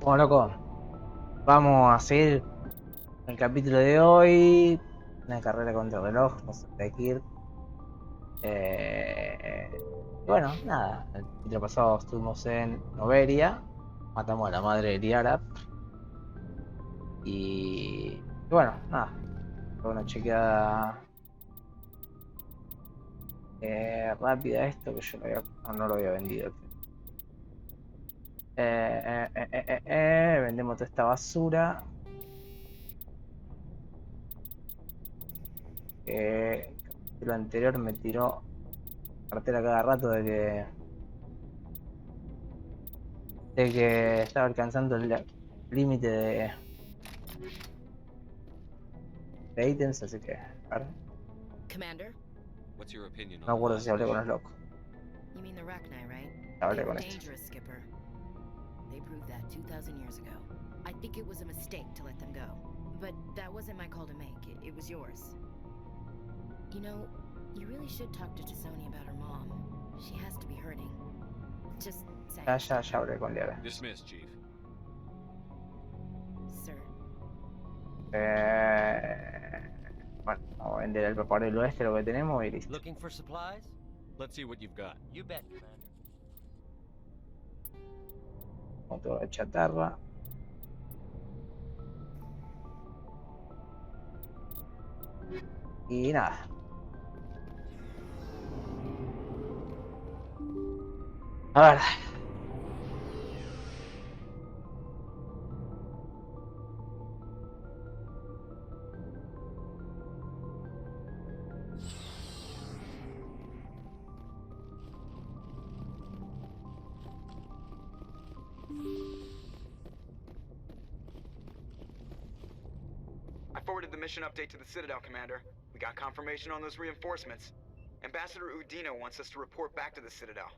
Bueno, loco, vamos a seguir el capítulo de hoy. Una carrera contra el reloj, no sé, hay que ir. Bueno, nada, el capítulo pasado estuvimos en Noveria, matamos a la madre de Liara y bueno, nada, fue una chequeada rápida a esto que yo no lo había vendido. Vendemos toda esta basura. El capítulo anterior me tiró cartera cada rato de que estaba alcanzando el límite de ítems, así que a ver, Commander? What's your opinion no me on the acuerdo si last hablé con mission? los locos. You mean the Rachni, right? Hablé They con were este. dangerous, Skipper. They proved that 2,000 years ago. I think it was a mistake to let them go. But that wasn't my call to make. It was yours. You know, you really should talk to Tisoni about her mom. She has to be hurting. Just say. Ya hablé con Liara. Dismissed, Chief. Sir. Bueno, vamos a vender el papel oeste lo que tenemos y listo. Looking for supplies? Let's see what you've got. You bet, Commander. Con toda la chatarra. Y nada. A ver. I forwarded the mission update to the Citadel, Commander. We got confirmation on those reinforcements. Ambassador Udina wants us to report back to the Citadel.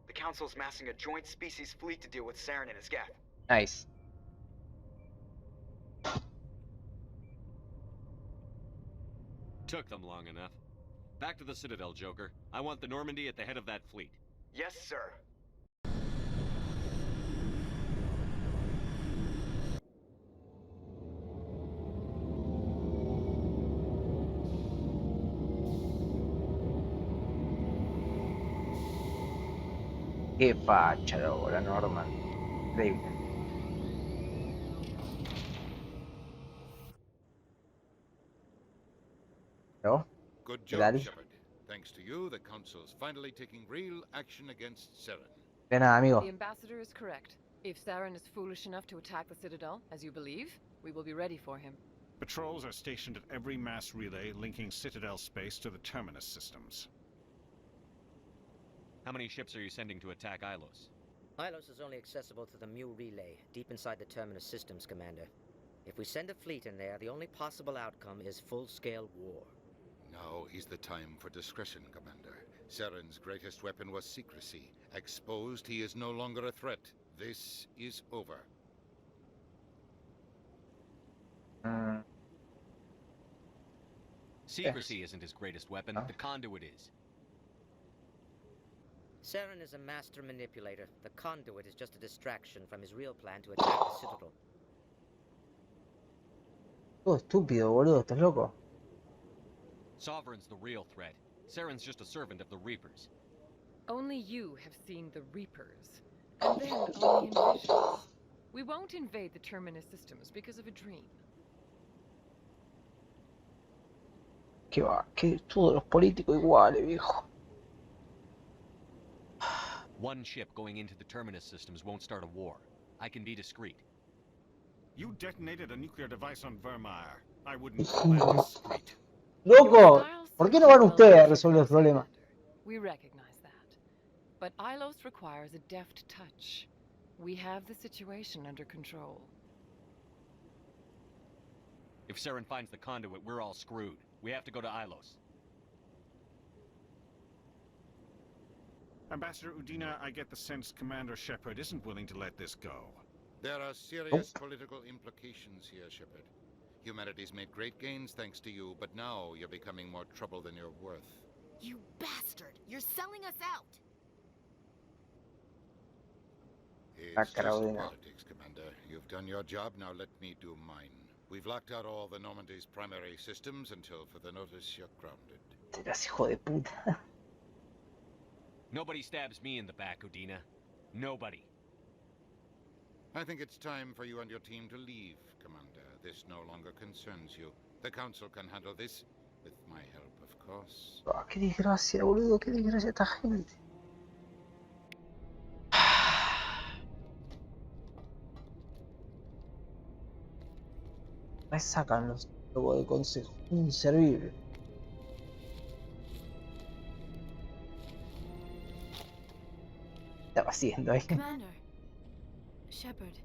The Council's massing a joint species fleet to deal with Saren and his geth. Nice. Took them long enough. Back to the Citadel, Joker. I want the Normandy at the head of that fleet. Yes, sir. Qué facha, loco, la Norman. Increíble. ¿No? Good ¿Qué job, tal? Shepard. Thanks to you, the Council's finally taking real action against Saren. De nada, amigo. The ambassador is correct. If Saren is foolish enough to attack the Citadel, as you believe, we will be ready for him. Patrols are stationed at every mass relay linking Citadel space to the terminus systems. How many ships are you sending to attack Ilos? Ilos is only accessible to the Mu relay, deep inside the terminus systems, Commander. If we send a fleet in there, the only possible outcome is full-scale war. Now is the time for discretion, Commander. Saren's greatest weapon was secrecy. Exposed, he is no longer a threat. This is over. Secrecy isn't his greatest weapon. The conduit is. Saren is a master manipulator. The conduit is just a distraction from his real plan to attack the Citadel. Todo estúpido, boludo, estás loco. Sovereign's the real threat. Saren's just a servant of the Reapers. Only you have seen the Reapers, and then only in visions. We won't invade the terminus systems because of a dream. Que va, que todos los políticos iguales, viejo. One ship going into the terminus systems won't start a war. I can be discreet. You detonated a nuclear device on Vermeer. I wouldn't call that discreet. Loco, ¿por qué no van ustedes a resolver el problema? We recognize that. But Ilos requires a deft touch. We have the situation under control. If Saren finds the conduit, we're all screwed. We have to go to Ilos. Ambassador Udina, I get the sense Commander Shepard isn't willing to let this go. There are serious political implications here, Shepard. Humanity's made great gains thanks to you, but now you're becoming more trouble than you're worth. You bastard! You're selling us out! It's just Carolina. politics, Commander. You've done your job, now let me do mine. We've locked out all the Normandy's primary systems until further notice you're grounded. Serás hijo de puta. Nobody stabs me in the back, Udina. Nobody. I think it's time for you and your team to leave, Commander. This no longer concerns you. The Council can handle this, with my help, of course. Ah, qué desgracia, boludo, qué desgracia esta gente. Me sacan los logos de consejo. Inservible. ¿Qué estaba haciendo ahí? Commander. Shepard,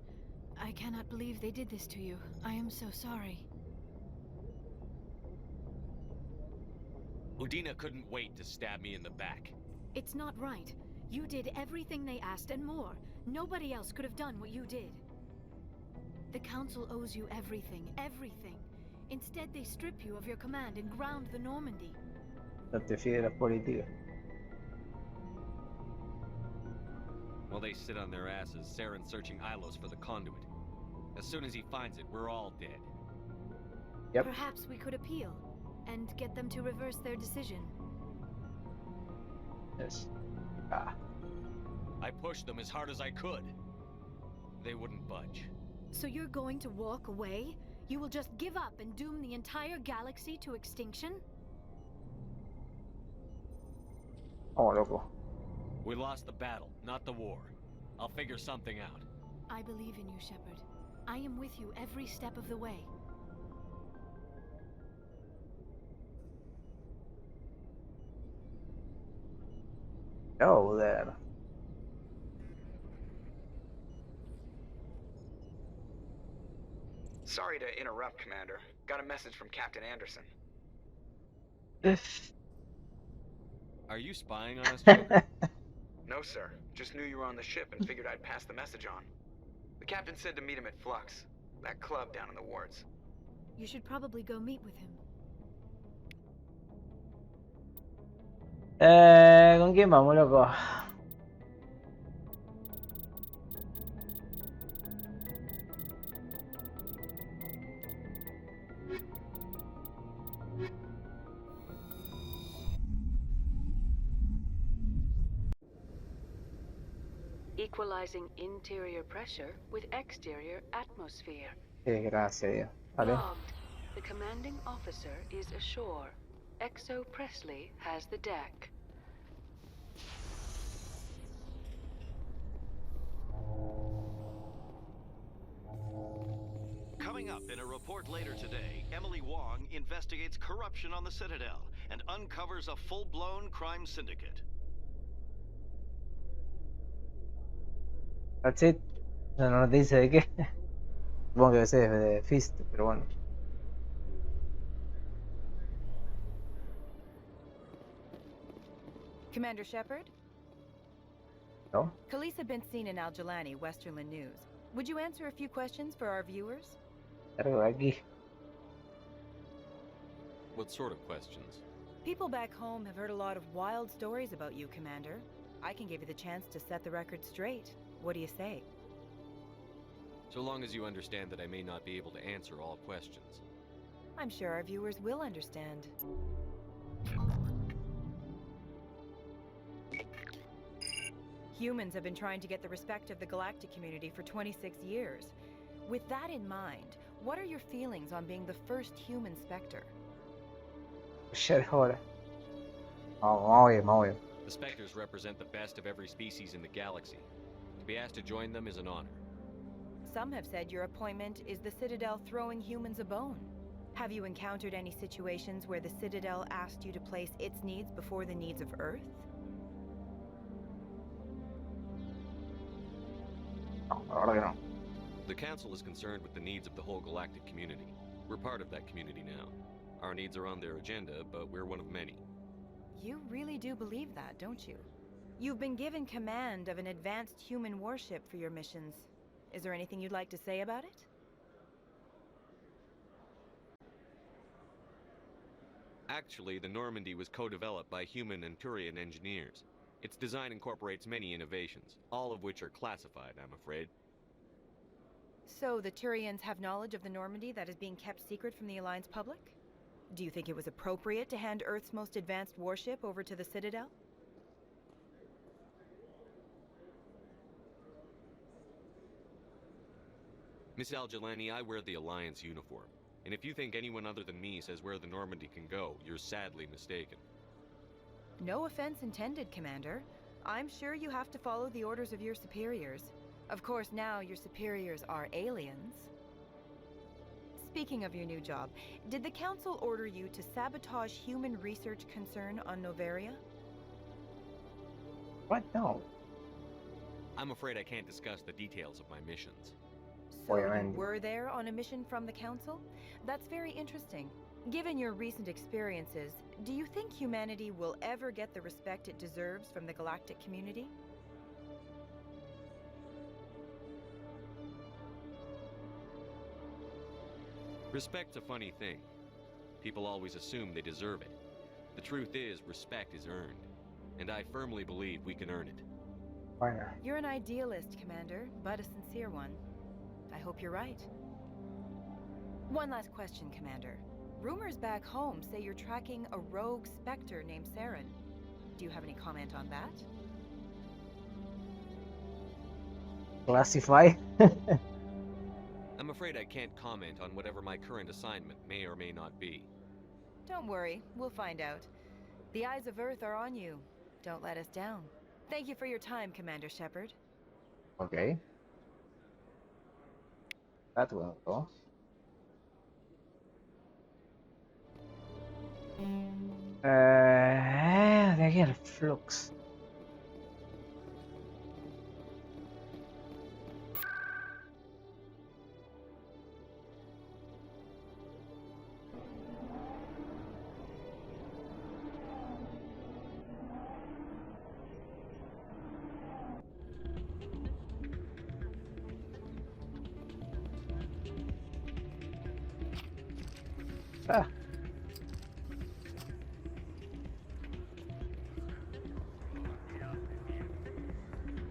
I cannot believe they did this to you. I am so sorry. Udina couldn't wait to stab me in the back. It's not right. You did everything they asked and more. Nobody else could have done what you did. The Council owes you everything, everything. Instead, they strip you of your command and ground the Normandy. No te fíes de las políticas. While they sit on their asses, Saren's searching Ilos for the conduit. As soon as he finds it, we're all dead. Yep. Perhaps we could appeal and get them to reverse their decision. Yes. Ah. I pushed them as hard as I could. They wouldn't budge. So you're going to walk away? You will just give up and doom the entire galaxy to extinction? Oh, loco. We lost the battle, not the war. I'll figure something out. I believe in you, Shepard. I am with you every step of the way. Oh, there. Sorry to interrupt, Commander. Got a message from Captain Anderson. Are you spying on us, Joker? No, sir. Just knew you were on the ship and figured I'd pass the message on. The captain said to meet him at Flux, that club down in the wards. You should probably go meet with him. ¿Con quién vamos, loco? Equalizing interior pressure with exterior atmosphere. Qué desgracia, Dios. Vale. Logged. The commanding officer is ashore. Exo Presley has the deck. Coming up in a report later today, Emily Wong investigates corruption on the Citadel and uncovers a full-blown crime syndicate. That's it. No te dice de qué. Supongo que debe ser de Fist, pero bueno. Commander Shepard? No? Khalees had been seen in Al-Jalani, Westerland News. Would you answer a few questions for our viewers? Cargo de aquí. What sort of questions? People back home have heard a lot of wild stories about you, Commander. I can give you the chance to set the record straight. What do you say? So long as you understand that I may not be able to answer all questions. I'm sure our viewers will understand. Humans have been trying to get the respect of the galactic community for 26 years. With that in mind, what are your feelings on being the first human Spectre? Ya es hora. Vamos bien. The Spectres represent the best of every species in the galaxy. To be asked to join them is an honor. Some have said your appointment is the Citadel throwing humans a bone. Have you encountered any situations where the Citadel asked you to place its needs before the needs of Earth? No, la verdad que no. The Council is concerned with the needs of the whole galactic community. We're part of that community now. Our needs are on their agenda, but we're one of many. You really do believe that, don't you? You've been given command of an advanced human warship for your missions. Is there anything you'd like to say about it? Actually, the Normandy was co-developed by human and Turian engineers. Its design incorporates many innovations, all of which are classified, I'm afraid. So the Turians have knowledge of the Normandy that is being kept secret from the Alliance public? Do you think it was appropriate to hand Earth's most advanced warship over to the Citadel? Miss Al-Jelani, I wear the Alliance uniform. And if you think anyone other than me says where the Normandy can go, you're sadly mistaken. No offense intended, Commander. I'm sure you have to follow the orders of your superiors. Of course, now your superiors are aliens. Speaking of your new job, did the Council order you to sabotage human research concern on Noveria? What? No. I'm afraid I can't discuss the details of my missions. So you were there on a mission from the Council? That's very interesting. Given your recent experiences, do you think humanity will ever get the respect it deserves from the galactic community? Respect's a funny thing. People always assume they deserve it. The truth is, respect is earned. And I firmly believe we can earn it. Why not? You're an idealist, Commander, but a sincere one. I hope you're right. One last question, Commander. Rumors back home say you're tracking a rogue specter named Saren. Do you have any comment on that? Classify? I'm afraid I can't comment on whatever my current assignment may or may not be. Don't worry, we'll find out. The eyes of Earth are on you. Don't let us down. Thank you for your time, Commander Shepard. Okay. That will go. De aquí al flux. Ah.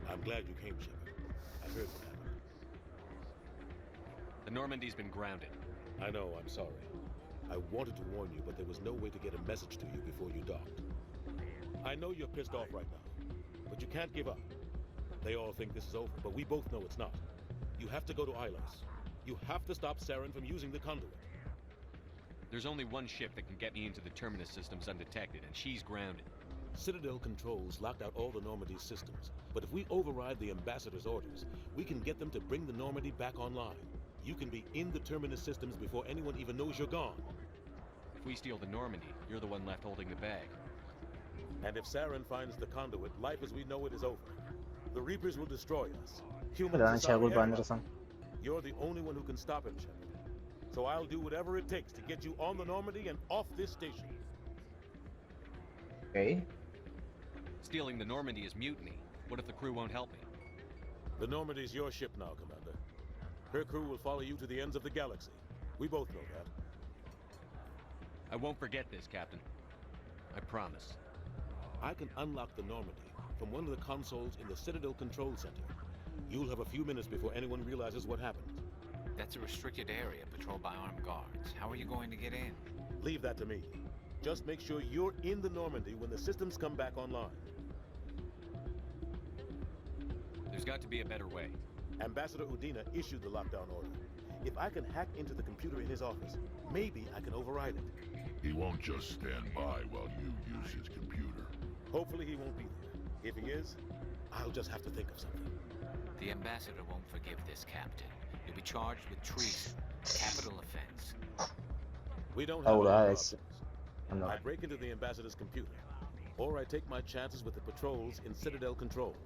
I'm glad you came, Shepard. I heard what happened. The Normandy's been grounded. I know, I'm sorry. I wanted to warn you, but there was no way to get a message to you before you docked. I know you're pissed off right now, but you can't give up. They all think this is over, but we both know it's not. You have to go to Ilos. You have to stop Saren from using the conduit. There's only one ship that can get me into the terminus systems undetected, and she's grounded. Citadel controls locked out all the Normandy's systems, but if we override the ambassador's orders, we can get them to bring the Normandy back online. You can be in the terminus systems before anyone even knows you're gone. If we steal the Normandy, you're the one left holding the bag. And if Saren finds the conduit, life as we know it is over. The Reapers will destroy us. Humans are You're the only one who can stop him, Shepard. So I'll do whatever it takes to get you on the Normandy and off this station. Okay. Stealing the Normandy is mutiny. What if the crew won't help me? The Normandy's your ship now, Commander. Her crew will follow you to the ends of the galaxy. We both know that. I won't forget this, Captain. I promise. I can unlock the Normandy from one of the consoles in the Citadel Control Center. You'll have a few minutes before anyone realizes what happened. That's a restricted area patrolled by armed guards. How are you going to get in? Leave that to me. Just make sure you're in the Normandy when the systems come back online. There's got to be a better way. Ambassador Udina issued the lockdown order. If I can hack into the computer in his office, maybe I can override it. He won't just stand by while you use his computer. Hopefully he won't be there. If he is, I'll just have to think of something. The ambassador won't forgive this, Captain. You'll be charged with treason, capital offense. We don't have I break into the ambassador's computer, or I take my chances with the patrols in Citadel Control.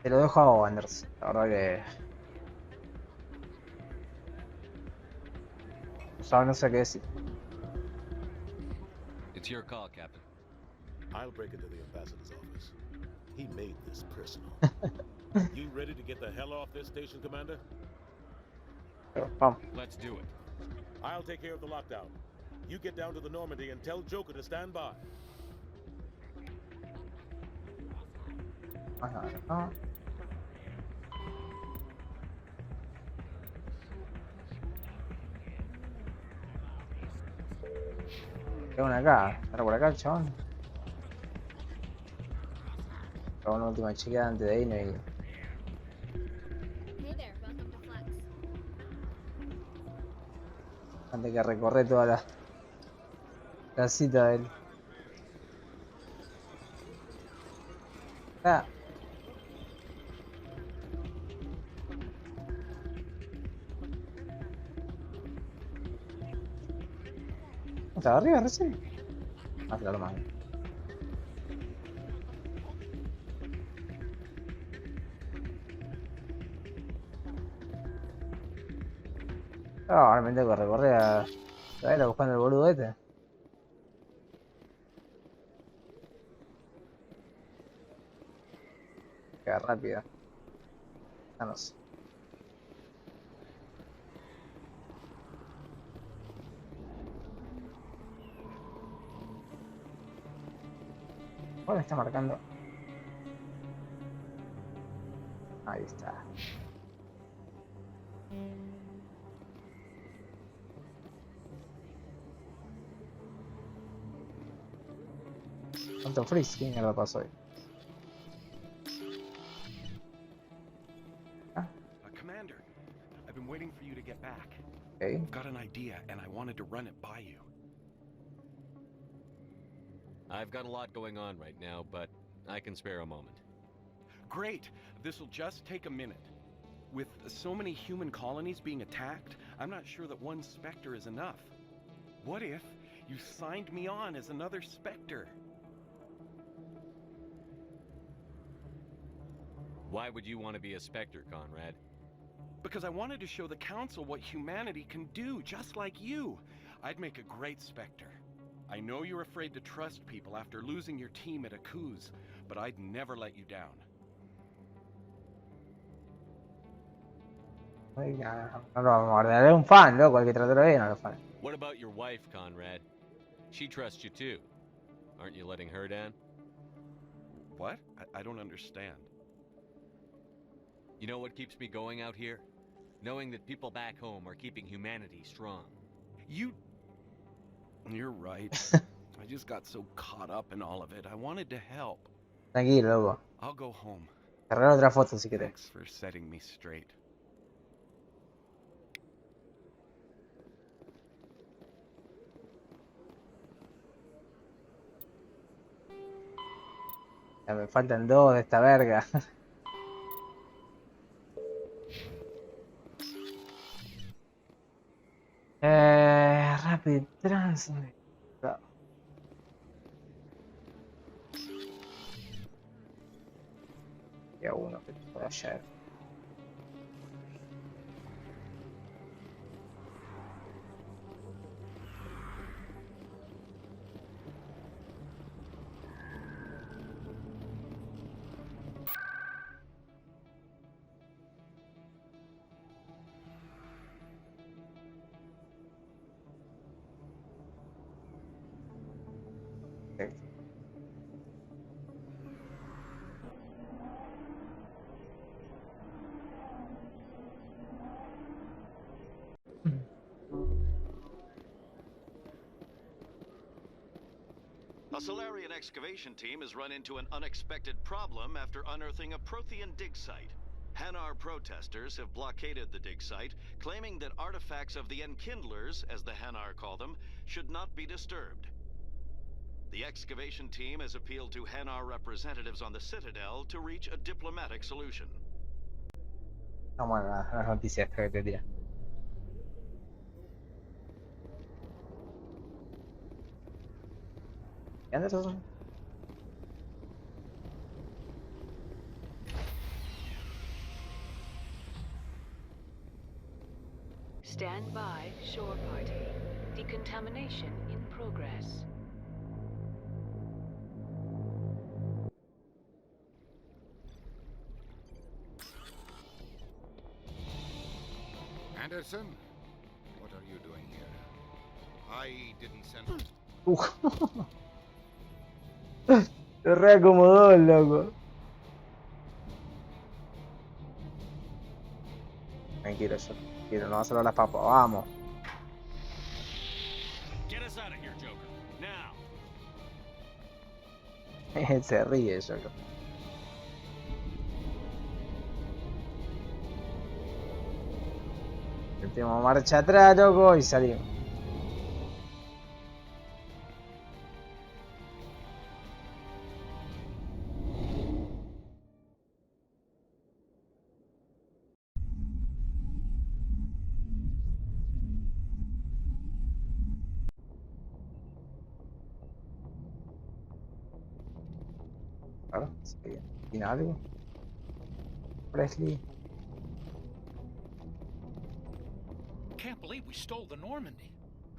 Te lo dejo a vos, Anders. La verdad que... no sé qué decir. It's your call, Captain. I'll break into the ambassador's office. He made this personal. You ready to get the hell off this station, Commander? Let's do it. I'll take care of the lockdown. You get down to the Normandy and tell Joker to stand by. Hay una acá. ¿Está por acá el chabón? Hago una última chequeada antes de irme y... Antes que recorrer toda la cita del... Ah. ¿Estaba arriba recién? Ah, claro, más. Ahora me tengo que recorrer a ver buscando el boludo este. Queda rápida. Ah, no sé. ¿Cuál me está marcando? Ahí está. ¿Cuánto freeze? ¿Quién mierda pasó hoy? Commander, I've been waiting for you to get back. Okay. I've got an idea and I wanted to run it by you. I've got a lot going on right now, but I can spare a moment. Great! This'll just take a minute. With so many human colonies being attacked, I'm not sure that one Spectre is enough. What if you signed me on as another Spectre? Why would you want to be a Spectre, Conrad? Because I wanted to show the Council what humanity can do, just like you. I'd make a great Spectre. I know you're afraid to trust people after losing your team at a cruise, but I'd never let you down. Oiga, no lo vamos a guardar. Es un fan, loco, el que trató bien a los fans. What about your wife, Conrad? She trusts you too. Aren't you letting her down? What? I don't understand. You know what keeps me going out here? Knowing that people back home are keeping humanity strong. You're right. I just got so caught up in all of it. I wanted to help. Tranquilo, loco. I'll go home. Cargar otra foto si querés. Thanks for setting me straight. Ya me faltan dos de esta verga. Rapid Translate. Ya uno que fue ayer. A Solarian excavation team has run into an unexpected problem after unearthing a Prothean dig site. Hanar protesters have blockaded the dig site, claiming that artifacts of the Enkindlers, as the Hanar call them, should not be disturbed. The excavation team has appealed to Hanar representatives on the Citadel to reach a diplomatic solution. Vamos a las noticias que te tira. ¿Qué andas eso? Stand by, shore party. Decontamination in progress. Anderson? What are you doing here? I didn't send... Se reacomodó el loco. Tranquilo, yo quiero, no va a salvar las papas, vamos. Get us out of here, Joker. Now. Se ríe yo creo. Metemos marcha atrás, loco, y salimos. A ver, ¿tiene algo? Presley. Can't believe we stole the Normandy.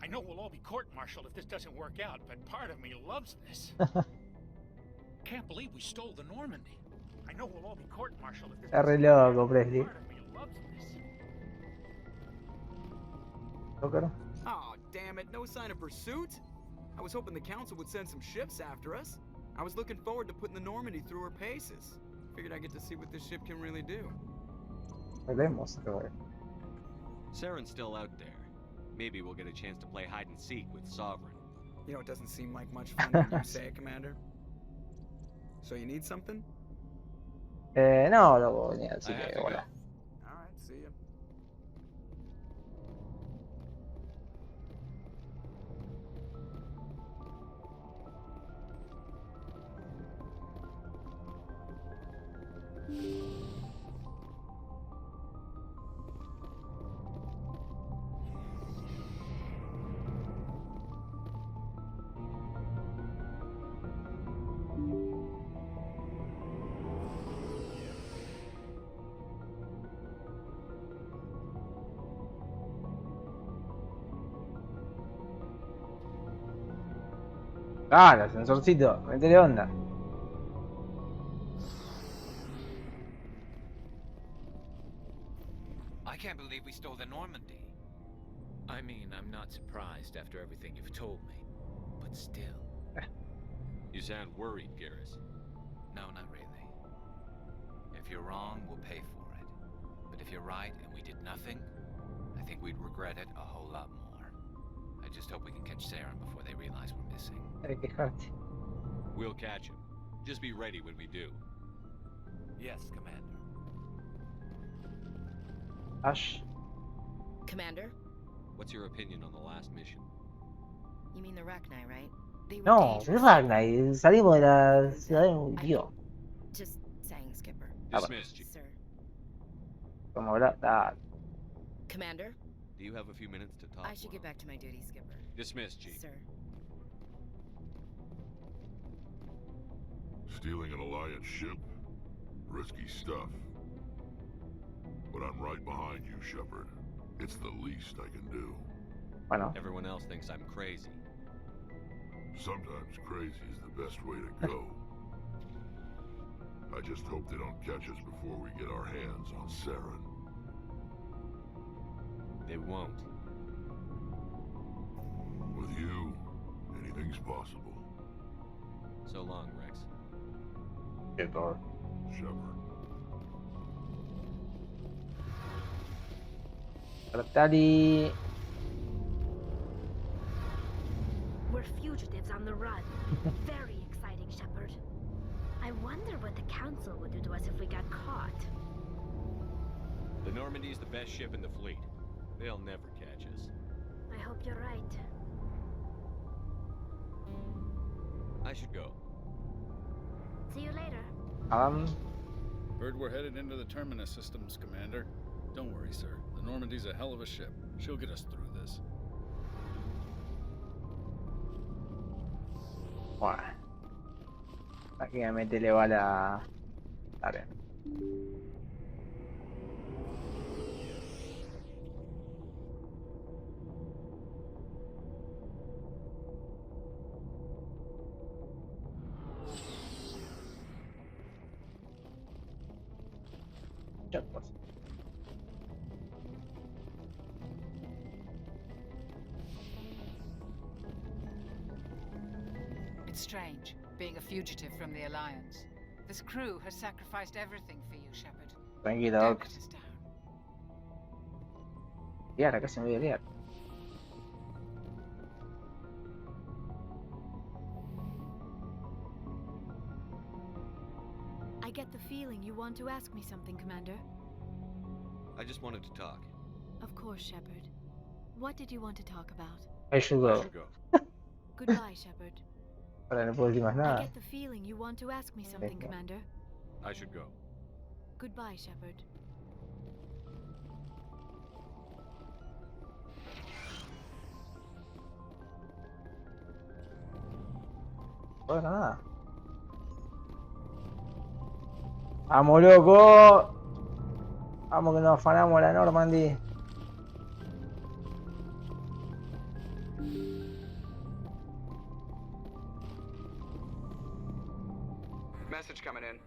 I know we'll all be court-martialed if this doesn't work out, but part of me loves this. Can't believe we stole the Normandy. I know we'll all be court-martialed if this Está re doesn't work out, loco, but Presley. part of me loves this. Joker. Oh, damn it, no sign of pursuit? I was hoping the council would send some ships after us. I was looking forward to putting the Normandy through her paces. Figured I'd get to see what this ship can really do. Veremos, pero Saren's still out there. Maybe we'll get a chance to play hide and seek with Sovereign. You know, it doesn't seem like much fun when you say it, Commander. So you need something? no, loco, venía, así I have que to go. voilà. Alright, see ya. Ah, el ascensorcito, métele onda. I can't believe we stole the Normandy. I mean, I'm not surprised after everything you've told me, but still. You sound worried, Garrus. No, not really. If you're wrong, we'll pay for it. But if you're right and we did nothing, I think we'd regret it a whole lot more. I just hope we can catch Saren before they realize we're missing. Hay que quejarte. We'll catch him. Just be ready when we do. Yes, Commander. Ash. Commander? What's your opinion on the last mission? You mean the Rachni, right? They were No, es dangerous. Ragnar. Salimos de la ciudad de murió. Just saying, Skipper. Dismissed, Chief. Sir. Como hablar. Ah, Commander? Do you have a few minutes to talk? I should get back to my duty, Skipper. Dismissed, Chief. Sir. Stealing an Alliance ship? Risky stuff. But I'm right behind you, Shepard. It's the least I can do. bueno. Everyone else thinks I'm crazy. Sometimes crazy is the best way to go. I just hope they don't catch us before we get our hands on Saren. They won't. With you, anything's possible. So long, Rex. Shepard. Shepard. Tratali. We're fugitives on the run. Very exciting, Shepard. I wonder what the Council would do to us if we got caught. The Normandy's the best ship in the fleet. They'll never catch us. I hope you're right. I should go. See you later. Heard we're headed into the Terminus systems, Commander. Don't worry, sir. The Normandy's a hell of a ship. She'll get us through this. Bueno. Prácticamente le va la Saren. Chapos. It's strange, being a fugitive from the Alliance. This crew has sacrificed everything for you, Shepard. Tranquilo, Don't Doc. let us down. Y ahora casi me voy a liar. want to ask me something, Commander? I just wanted to talk. Of course, Shepard. What did you want to talk about? I should go. Goodbye, Shepard. Ahora no puedo decir más I nada. get the feeling you want to ask me something, Venga. Commander. I should go. Goodbye, Shepard. Bueno, nada. ¡Vamos, loco! Vamos que nos afanamos la Normandy. Message coming in.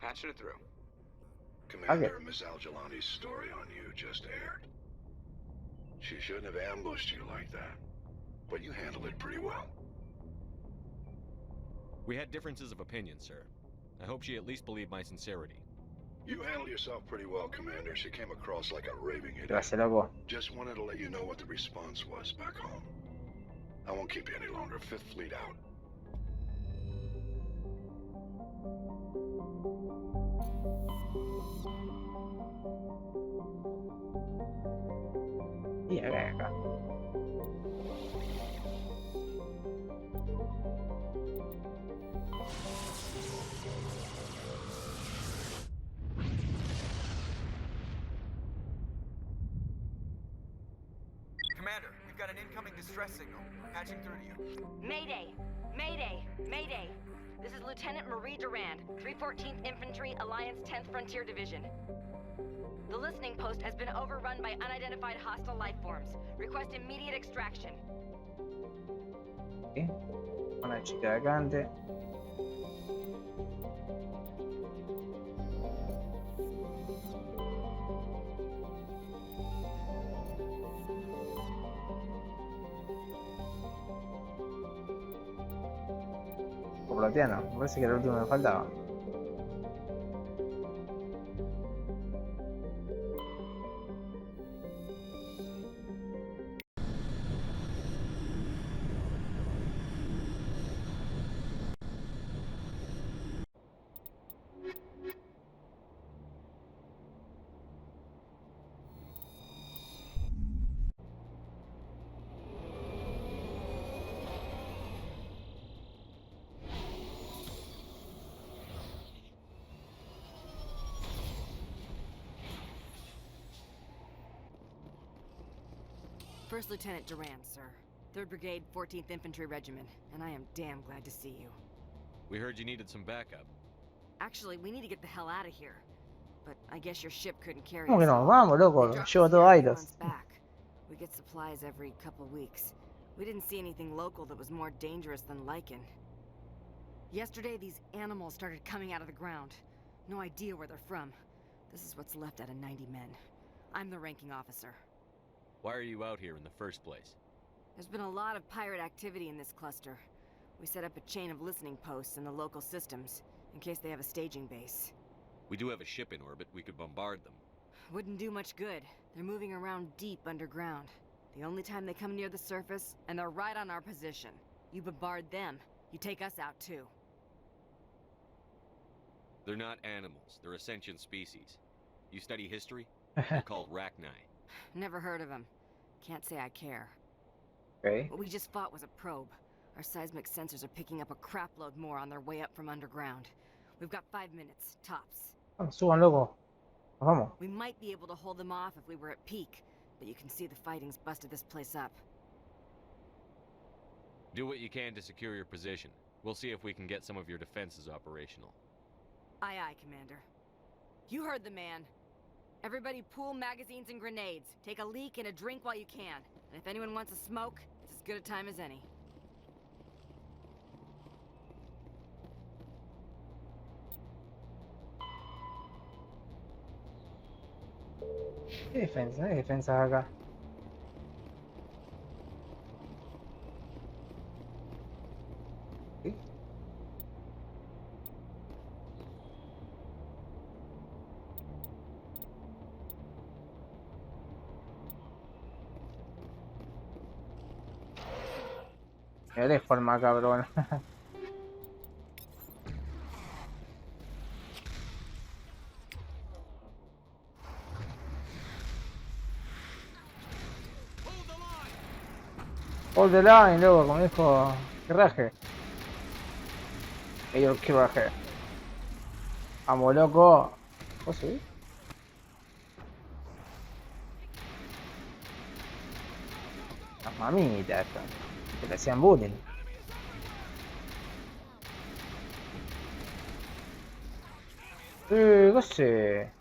Patching it through. Commander, Miss Al-Jalani's story on you just aired. She shouldn't have ambushed you like that, but you handled it pretty well. We had differences of opinion, sir. I hope she at least believed my sincerity. You handled yourself pretty well, Commander. She came across like a raving idiot. Gracias, loco. Just wanted to let you know what the response was back home. I won't keep you any longer. Fifth Fleet out. Y acá. Commander, we've got an incoming distress signal. Patching through to you. Mayday! Mayday! Mayday! This is Lieutenant Marie Durand, 314th Infantry, Alliance 10th Frontier Division. The listening post has been overrun by unidentified hostile life forms. Request immediate extraction. Okay. Una chica de acá antes. Platiano, me parece que era el último que me faltaba. First Lieutenant Durand, sir. 3rd Brigade, 14th Infantry Regiment, and I am damn glad to see you. We heard you needed some backup. Actually, we need to get the hell out of here. But I guess your ship couldn't carry ¿Cómo que us no? all. Vamos, loco. They dropped Llevo us todo here a few Ilos. months back. We get supplies every couple weeks. We didn't see anything local that was more dangerous than lichen. Yesterday, these animals started coming out of the ground. No idea where they're from. This is what's left out of 90 men. I'm the ranking officer. Why are you out here in the first place? There's been a lot of pirate activity in this cluster. We set up a chain of listening posts in the local systems, in case they have a staging base. We do have a ship in orbit. We could bombard them. Wouldn't do much good. They're moving around deep underground. The only time they come near the surface, and they're right on our position. You bombard them, you take us out too. They're not animals. They're a sentient species. You study history? They're called Rachni. Never heard of them. Can't say I care. Okay. What we just fought was a probe. Our seismic sensors are picking up a crapload more on their way up from underground. We've got 5 minutes, tops. Suban, loco. Nos vamos. We might be able to hold them off if we were at peak, but you can see the fighting's busted this place up. Do what you can to secure your position. We'll see if we can get some of your defenses operational. Aye, aye, Commander. You heard the man. Everybody pool magazines and grenades. Take a leak and a drink while you can. And if anyone wants a smoke, it's as good a time as any. ¿Qué defensa? ¿Qué defensa acá? ¿Sí? Qué forma, cabrón. Hold the line, loco, como dijo Kirraje. Ellos Kirraje. Vamos, loco. ¿Vos subís? Las mamitas estas. Que le hacían bullying. ¿Qué sé?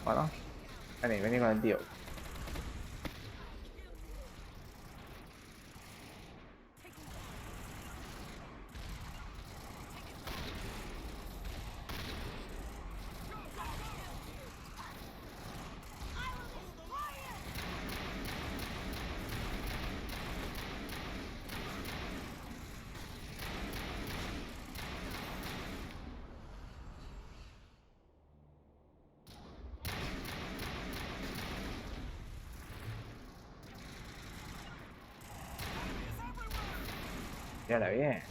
Bueno, vení con el tío. Mírala bien.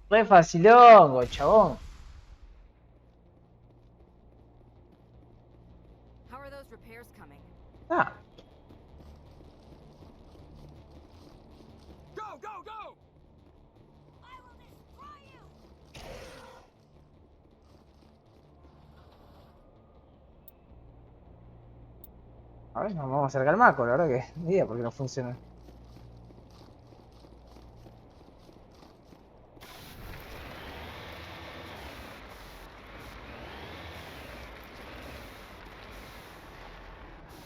Re facilongo, chabón. How are those repairs coming? Ah. Go, go, go! A ver, nos vamos a acercar al maco, la verdad que ni idea por qué no funciona.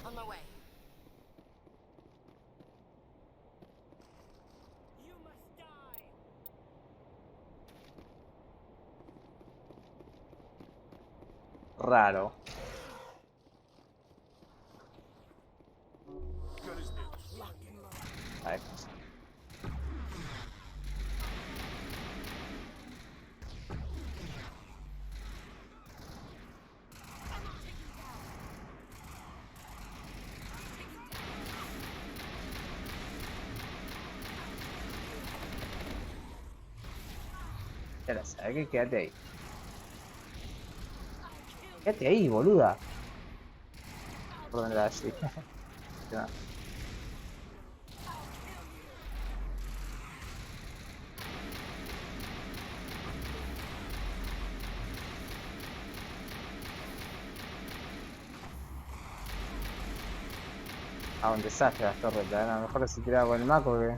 On my way. Raro. A ver. Ya la sabes, quédate ahí. Quédate ahí, boluda. Por donde la así. Ah, un desastre las torres, a lo mejor se tiraba con el maco que...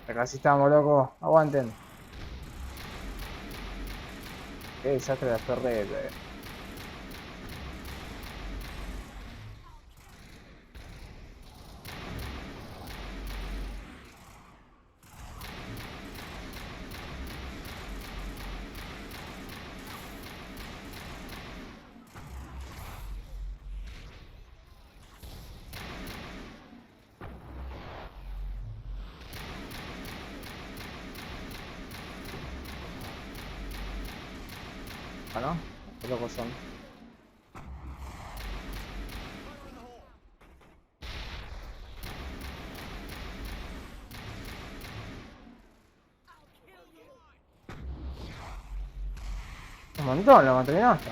Acá sí estamos, loco. Aguanten. Qué desastre las torres. Bueno, qué locos son. Un montón, lo terminaste.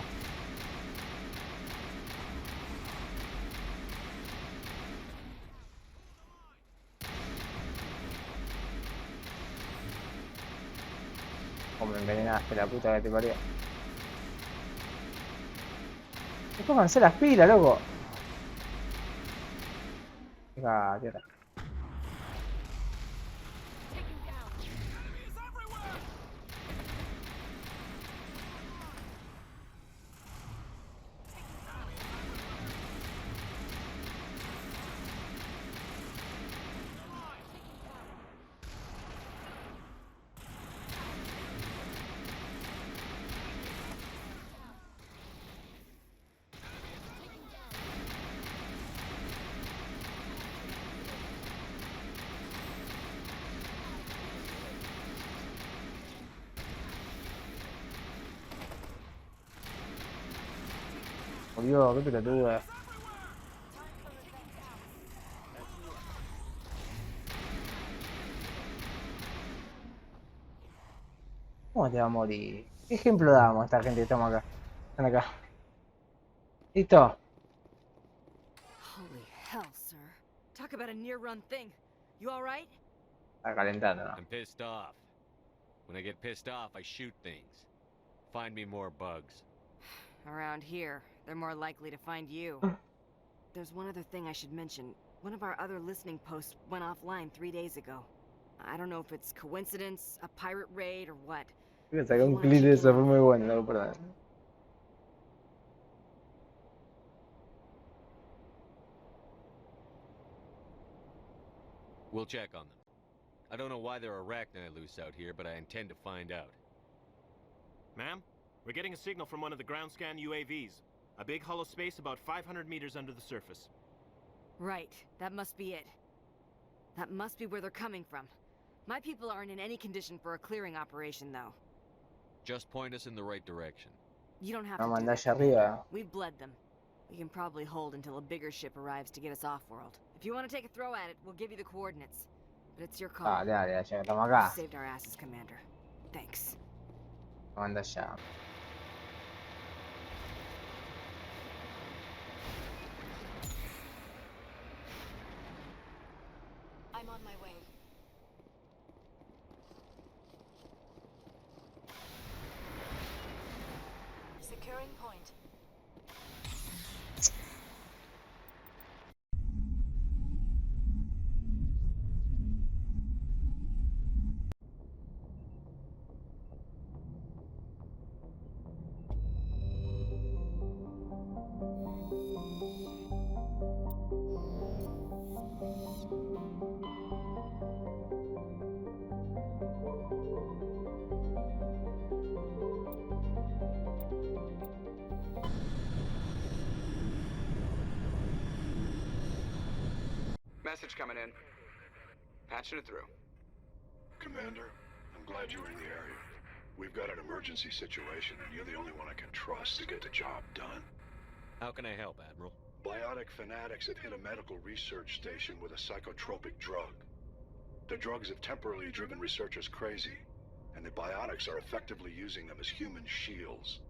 Ah, que la puta que te parió. Pónganse las pilas, loco. Venga, tierra. Murió, qué pelotuda. ¿Cómo te va a morir? ¿Qué ejemplo damos a esta gente que estamos acá? Están acá. ¿Listo? Holy hell, sir. Talk about a near-run thing. You all right? Está calentando, ¿no? I'm pissed off. When I get pissed off, I shoot things. Find me more bugs. Around here, they're more likely to find you. There's one other thing I should mention. One of our other listening posts went offline 3 days ago. I don't know if it's coincidence, a pirate raid, or what. Voy a sacar un clip de eso, fue muy bueno, no, perdón. We'll check on them. I don't know why there are arachni loose out here, but I intend to find out. Ma'am, we're getting a signal from one of the ground scan UAVs. A big hollow space about 500 meters under the surface. Right, that must be it. That must be where they're coming from. My people aren't in any condition for a clearing operation, though. Just point us in the right direction. You don't have No to do mandás that, arriba. Commander. We've bled them. We can probably hold until a bigger ship arrives to get us off-world. If you want to take a throw at it, we'll give you the coordinates. But it's your call. Dale, dale, ya que estamos You acá. saved our asses, Commander. Thanks. No mandás ya. I'm on my way. Securing point. Message coming in. Patching it through. Commander, I'm glad you were in the area. We've got an emergency situation, and you're the only one I can trust to get the job done. How can I help, Admiral? Biotic fanatics have hit a medical research station with a psychotropic drug. The drugs have temporarily driven researchers crazy, and the biotics are effectively using them as human shields.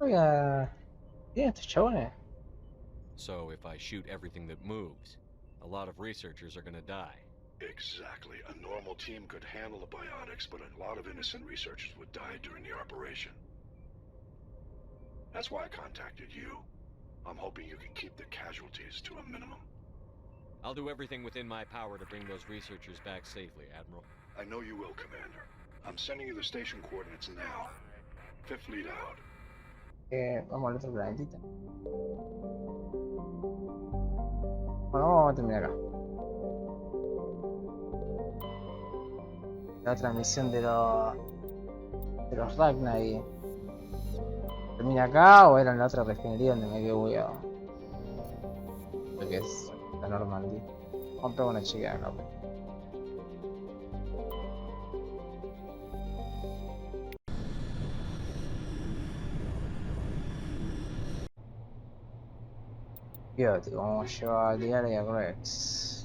Oiga, ¿tienen estos chabones? So if I shoot everything that moves, a lot of researchers are gonna die. Exactly. A normal team could handle the biotics, but a lot of innocent researchers would die during the operation. That's why I contacted you. I'm hoping you can keep the casualties to a minimum. I'll do everything within my power to bring those researchers back safely, Admiral. I know you will, Commander. I'm sending you the station coordinates now. Fifth lead out. Vamos al otro planetita. Bueno, vamos a terminar acá. La transmisión de los Ragnar termina acá o era en la otra refinería donde me quedé bugueado. Creo que es la Normandía. Vamos a pegar una chica acá. Fíjate, vamos a llevar a Diana y a Rex.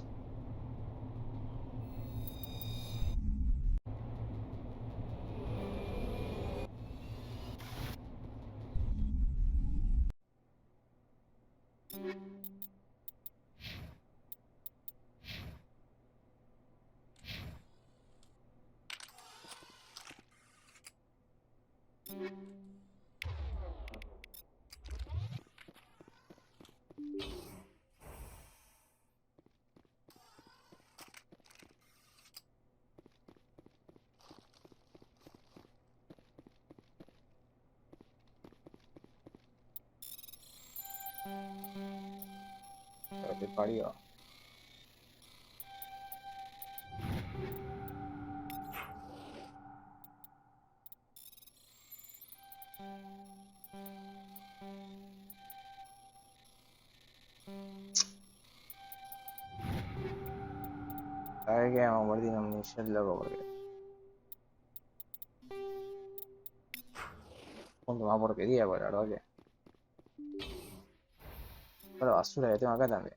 Pero que parió. ¿Sabes qué? Vamos a convertir en un millón loco porque... punto más porquería, pues la verdad que... toda la basura que tengo acá también.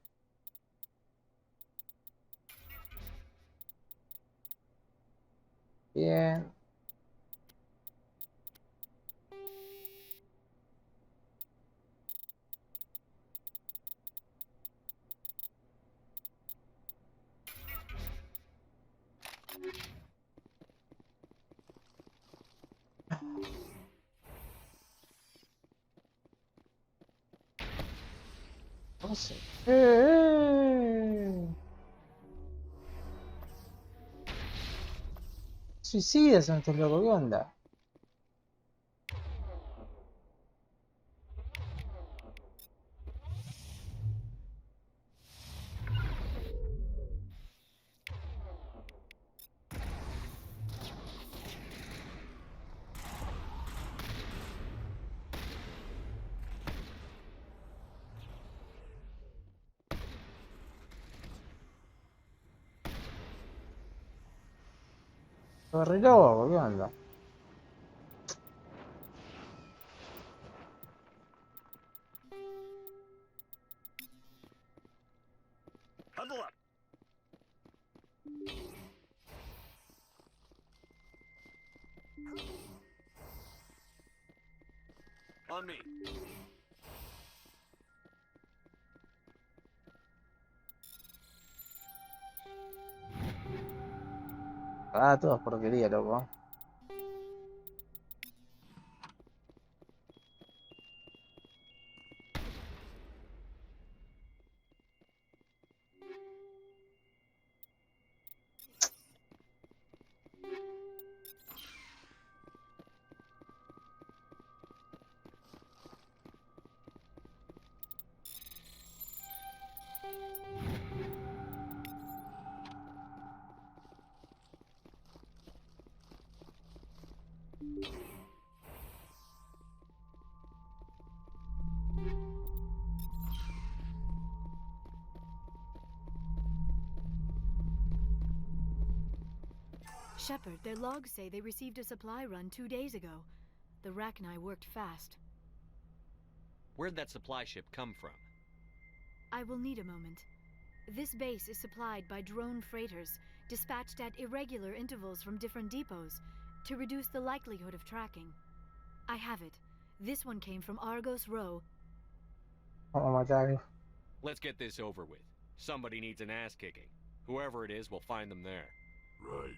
Bien. No sé. Suicidas son estos locos, ¿qué onda? Todo re loco, ¿qué onda? Huddle up. On me. Ah, todos porquería, loco. Shepard, their logs say they received a supply run 2 days ago. The Rachni worked fast. Where'd that supply ship come from? I will need a moment. This base is supplied by drone freighters, dispatched at irregular intervals from different depots, to reduce the likelihood of tracking. I have it. This one came from Argos Row. Vamos a matar. Let's get this over with. Somebody needs an ass kicking. Whoever it is, we'll find them there. Right.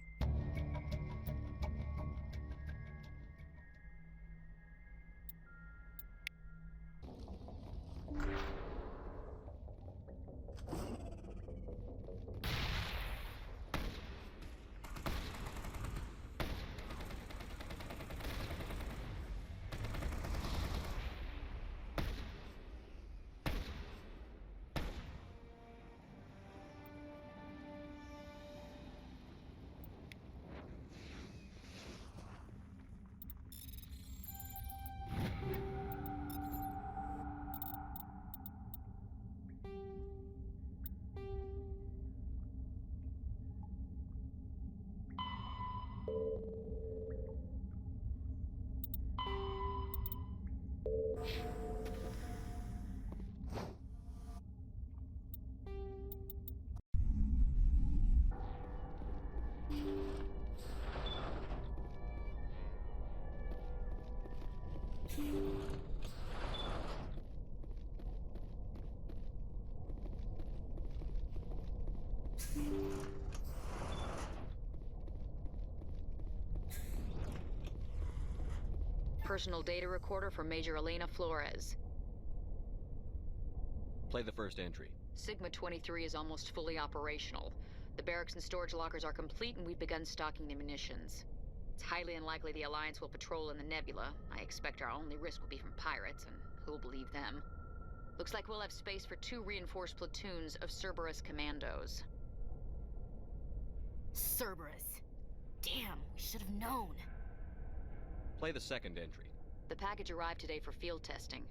Personal data recorder for Major Elena Flores. Play the first entry. Sigma 23 is almost fully operational. The barracks and storage lockers are complete, and we've begun stocking the munitions. It's highly unlikely the Alliance will patrol in the nebula. I expect our only risk will be from pirates, and who'll believe them? Looks like we'll have space for 2 reinforced platoons of Cerberus commandos. Cerberus. Damn, we should have known. Play the second entry. The package arrived today for field testing.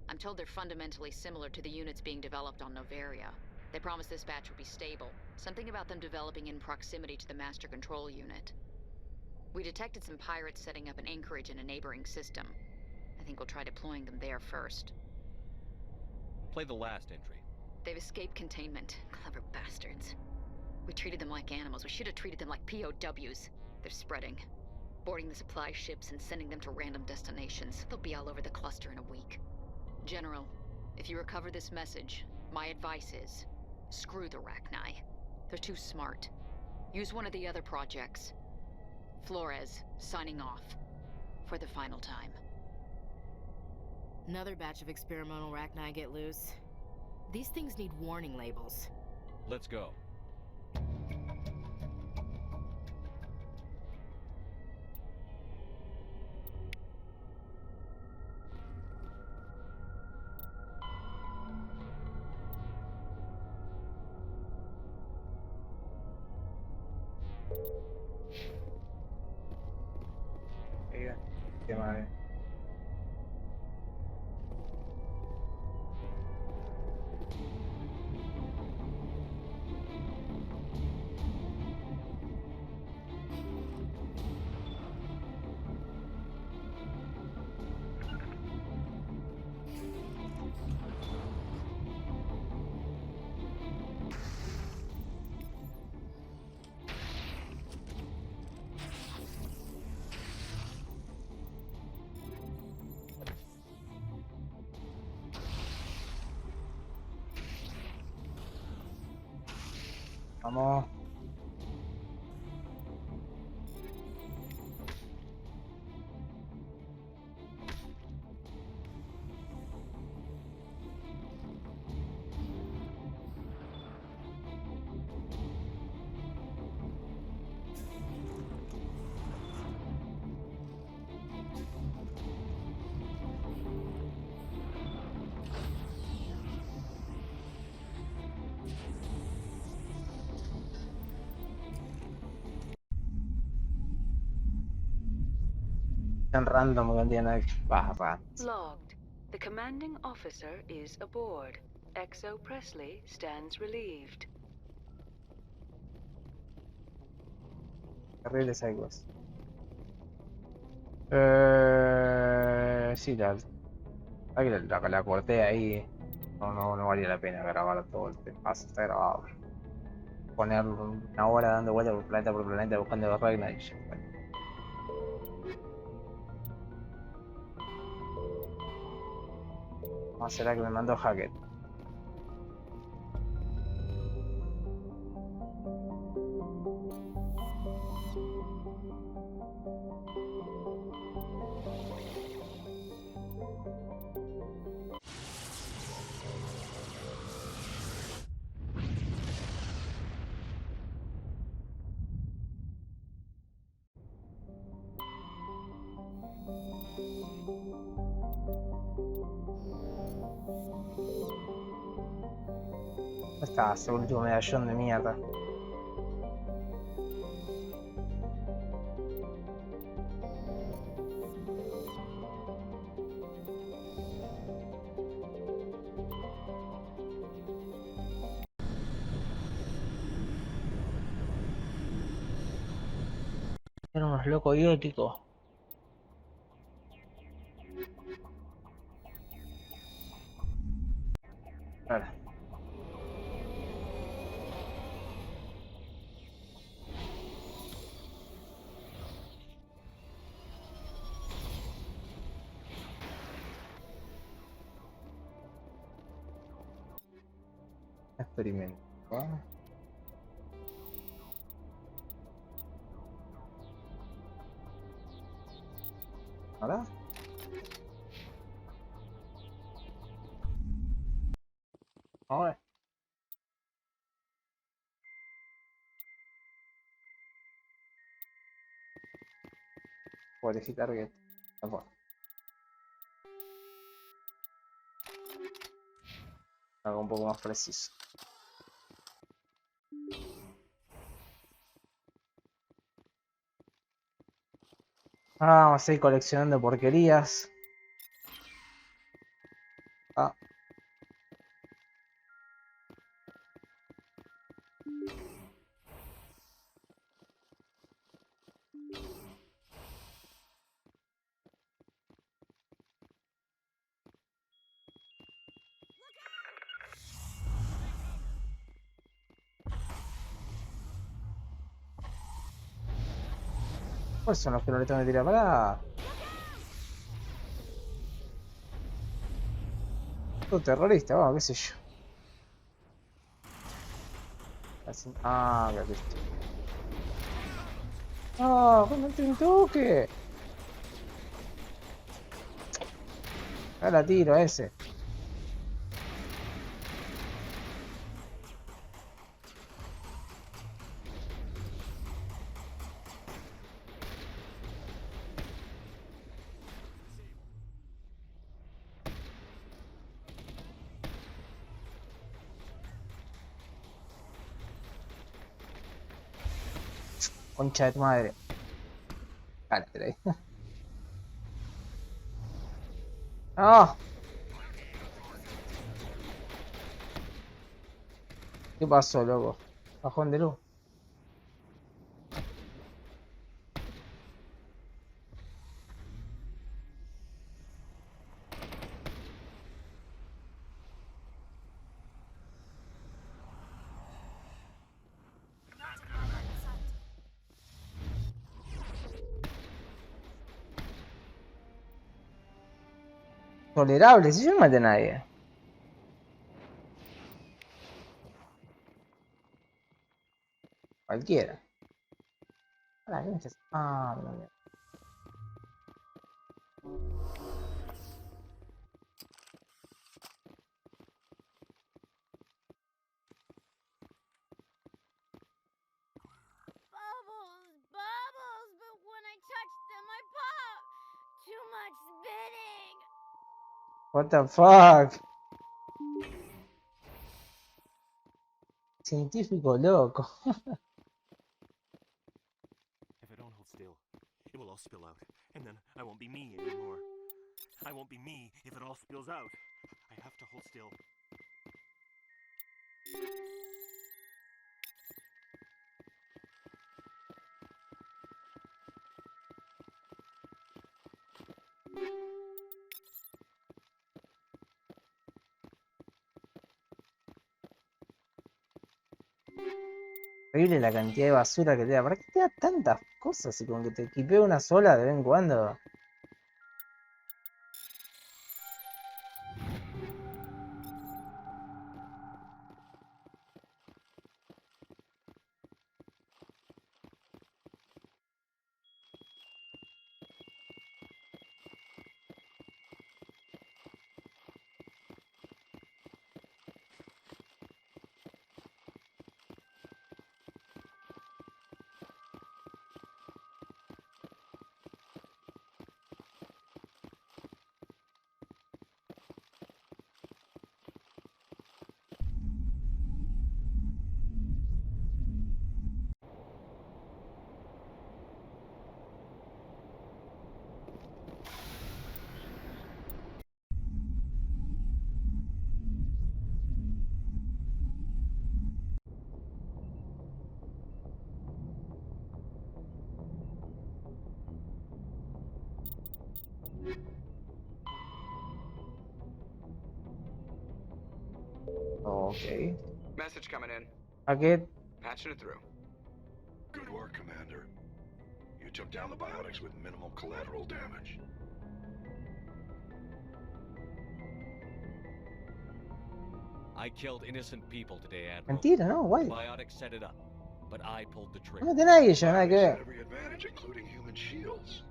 I'm told they're fundamentally similar to the units being developed on Novaria. They promised this batch would be stable. Something about them developing in proximity to the master control unit. We detected some pirates setting up an anchorage in a neighboring system. I think we'll try deploying them there first. Play the last entry. They've escaped containment. Clever bastards. We treated them like animals. We should have treated them like POWs. They're spreading. Boarding the supply ships and sending them to random destinations. They'll be all over the cluster in a week. General, if you recover this message, my advice is, screw the Rachni. They're too smart. Use one of the other projects. Flores, signing off. For the final time. Another batch of experimental Rachni get loose. These things need warning labels. Let's go. Qué madre. Vamos. Tan random que no tiene nada que bajar. Logged. The commanding officer is aboard. XO Presley stands relieved. Terrible Cycles. Sí, la corté ahí. No valía la pena grabar todo el tema. Está grabado. Poner una hora dando vueltas por planeta buscando los Ragnar y ya fue. ¿Cómo será que me mandó Hackett? Está ese último medallón de mierda. Eran unos locos ióticos. Ahora. Experimento. ¿Ahora? Ahora. Quality target. Tampoco. Algo un poco más preciso. Vamos a ir coleccionando porquerías. Ah. ¿Cuáles son los que no le tengo que tirar para? Todo terrorista, vamos, qué sé yo. Ah, qué listo. No, no te toque. Ahora tiro a ese. Concha de tu madre. Cállate ahí. ¡Ah! ¿Qué pasó, loco? Bajón de luz. Tolerable, si yo no maté a nadie. Cualquiera. Ah, ¿qué me estás? Ah, mira. Bubbles, but when I touch them, I pop. Too much spinning. What the fuck? Científico loco. If I don't hold still, it will all spill out, and then I won't be me anymore. I won't be me if it all spills out. I have to hold still. Increíble la cantidad de basura que te da. ¿Para qué te da tantas cosas? Y con que te equipé una sola de vez en cuando. Ok. Message coming in. Paquete. Patching it through. Good work, Commander. You took down the biotics with minimal collateral damage. I killed innocent people today, Admiral. Mentira, ¿no? Guay. The biotics set it up, but I pulled the trigger. No maté a nadie yo, nada que Biotics ver. had every advantage, including human shields.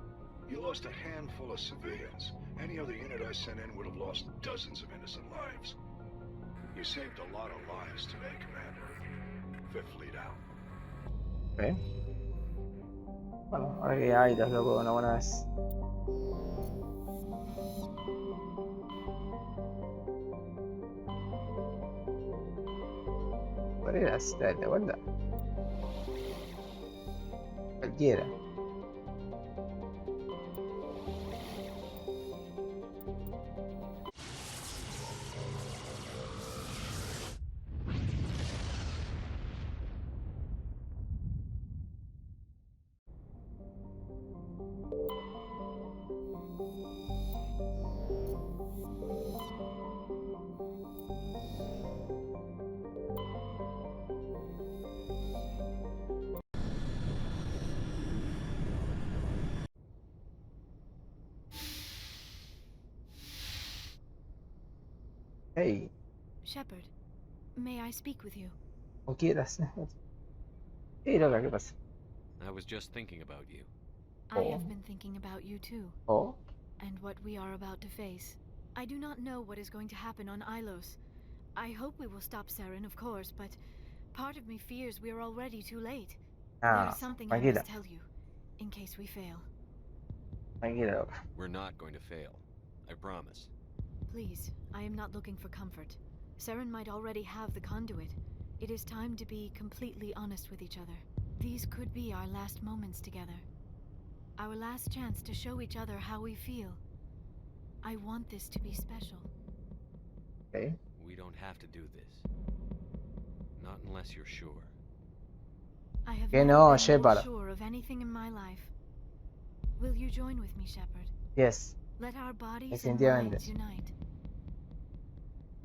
You lost a handful of civilians. Any other unit I sent in would have lost dozens of innocent lives. You saved a lot of lives today, Commander. Fifth Fleet out. Ok. Bueno, ahora que hay los locos una buena vez. Podría ser de vuelta. Cualquiera. Hey, Shepard, may I speak with you? o quieras. Hey, loca, ¿qué pasa? I was just thinking about you. I have been thinking about you too. Oh. And what we are about to face. I do not know what is going to happen on Ilos. I hope we will stop Saren, of course, but part of me fears we are already too late. There's something I must tell you, in case we fail. Tranquila, loca. We're not going to fail. I promise. Please, I am not looking for comfort. Saren might already have the conduit. It is time to be completely honest with each other. These could be our last moments together. Our last chance to show each other how we feel. I want this to be special. Okay. We don't have to do this. Not unless you're sure. I have Que never no, been Shepard. more sure of anything in my life. Will you join with me, Shepard? Yes. Let our bodies and Definitivamente. minds unite.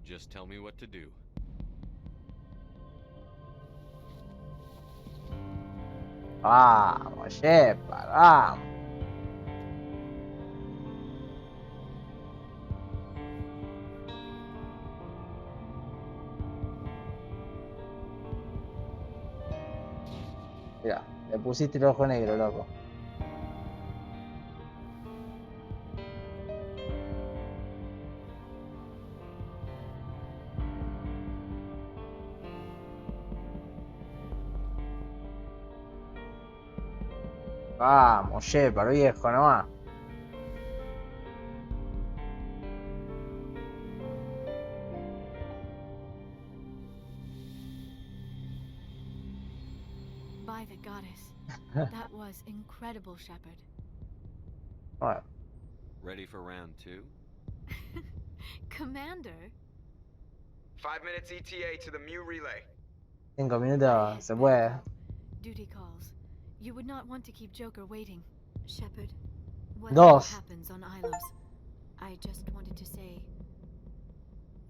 Just tell me what to do. Vamos, Shepard, vamos. Mira, le pusiste el ojo negro, loco. Vamos, Shepard, viejo, nomás. By the goddess. That was incredible, Shepard. Bueno, Ready for round 2? Commander? 5 minutes ETA to the Mu relay. 5 minutos se puede. Duty calls. You would not want to keep Joker waiting. Shepard, what Dos. happens on Ilos? I just wanted to say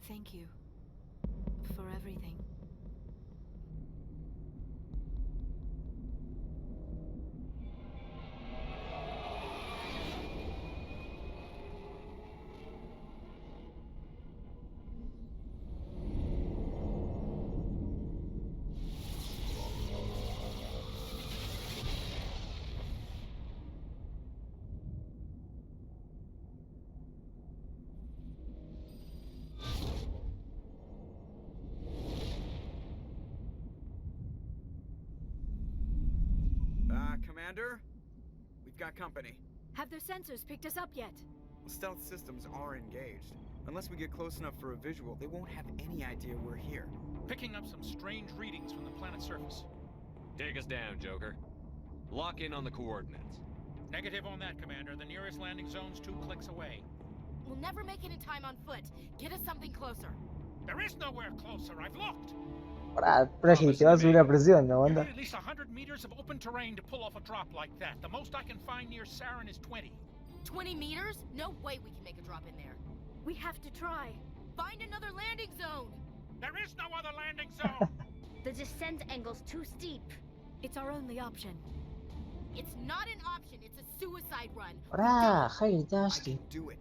thank you for everything. Commander? We've got company. Have their sensors picked us up yet? Stealth systems are engaged. Unless we get close enough for a visual, they won't have any idea we're here. Picking up some strange readings from the planet's surface. Take us down, Joker. Lock in on the coordinates. Negative on that, Commander. The nearest landing zone's 2 clicks away. We'll never make it in time on foot. Get us something closer. There is nowhere closer. I've looked. Pará, que te va a subir la presión, ¿no? You Anda. need at least 100 meters of open terrain to pull off a drop like that. The most I can find near Saren is 20. 20 meters? No way we can make a drop in there. We have to try. Find another landing zone. There is no other landing zone. The descent angle's too steep. It's our only option. It's not an option. It's a suicide run. Pará, Javi, Tasty. Do it.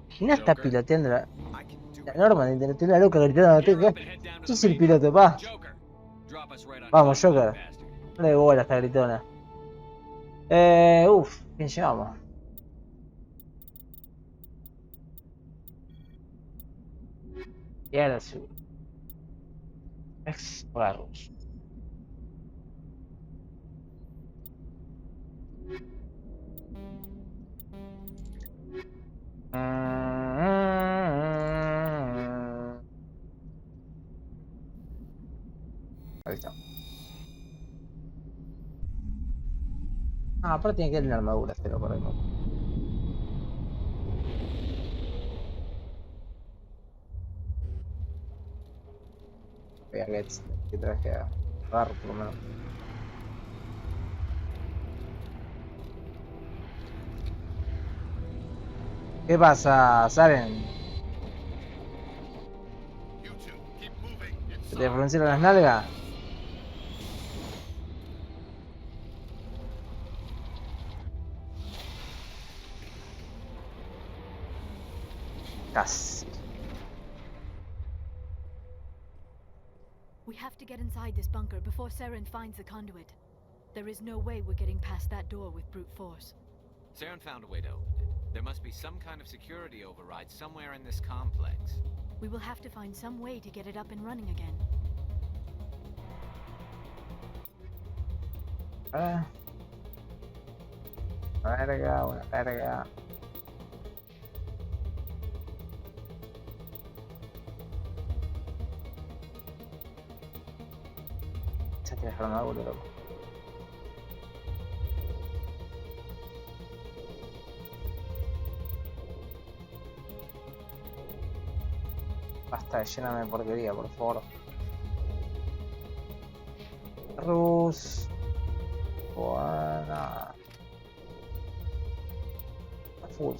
¿Quién está piloteando la norma de interacción la loca gritando? ¿Quién es el piloto, pa? Vamos, Joker. No le bola a esta gritona. Uff, ¿quién llevamos? Y ahora sí. Explorarlos. Ah, aparte tiene que ir en armadura, este lo correcto. Voy a Gets, que traje a Gar, por lo menos. ¿Qué pasa, Saren? ¿Se te fruncieron las nalgas? Casi. We have to get inside this bunker before Saren finds the conduit. There is no way we're getting past that door with brute force. Saren found a way to open it. There must be some kind of security override somewhere in this complex. We will have to find some way to get it up and running again. Una verga. Se te dejaron algo, loco. Basta de llenarme de porquería, por favor. Rus. Buena. Full.